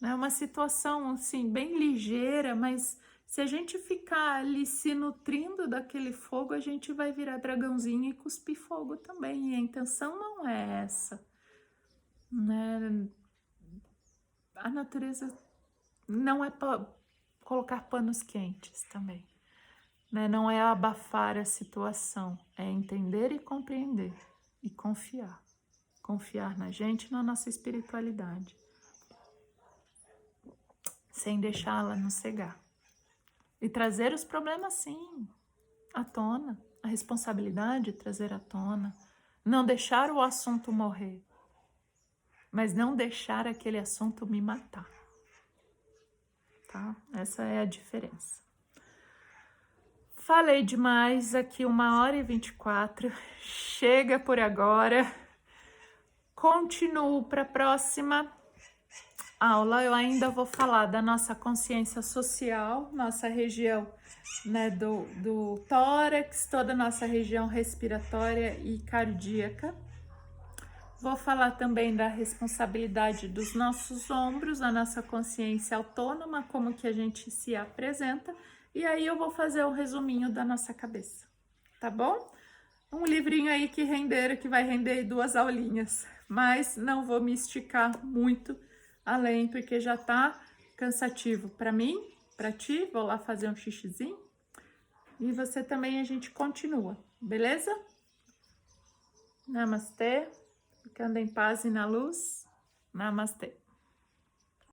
É uma situação assim bem ligeira, mas se a gente ficar ali se nutrindo daquele fogo, a gente vai virar dragãozinho e cuspir fogo também. E a intenção não é essa, né? A natureza não é para colocar panos quentes também, né? Não é abafar a situação, é entender e compreender e confiar. Confiar na gente e na nossa espiritualidade, sem deixá-la nos cegar. E trazer os problemas, sim, à tona. A responsabilidade de trazer à tona. Não deixar o assunto morrer, mas não deixar aquele assunto me matar. Tá? Essa é a diferença. Falei demais aqui, 1h24. Chega por agora. Continuo para a próxima aula. Eu ainda vou falar da nossa consciência social, nossa região, né, do tórax, toda a nossa região respiratória e cardíaca. Vou falar também da responsabilidade dos nossos ombros, a nossa consciência autônoma, como que a gente se apresenta. E aí eu vou fazer um resuminho da nossa cabeça, tá bom? Um livrinho aí que vai render 2 aulinhas. Mas não vou me esticar muito além, porque já tá cansativo para mim, para ti. Vou lá fazer um xixizinho. E você também, a gente continua, beleza? Namastê. Ficando em paz e na luz. Namastê.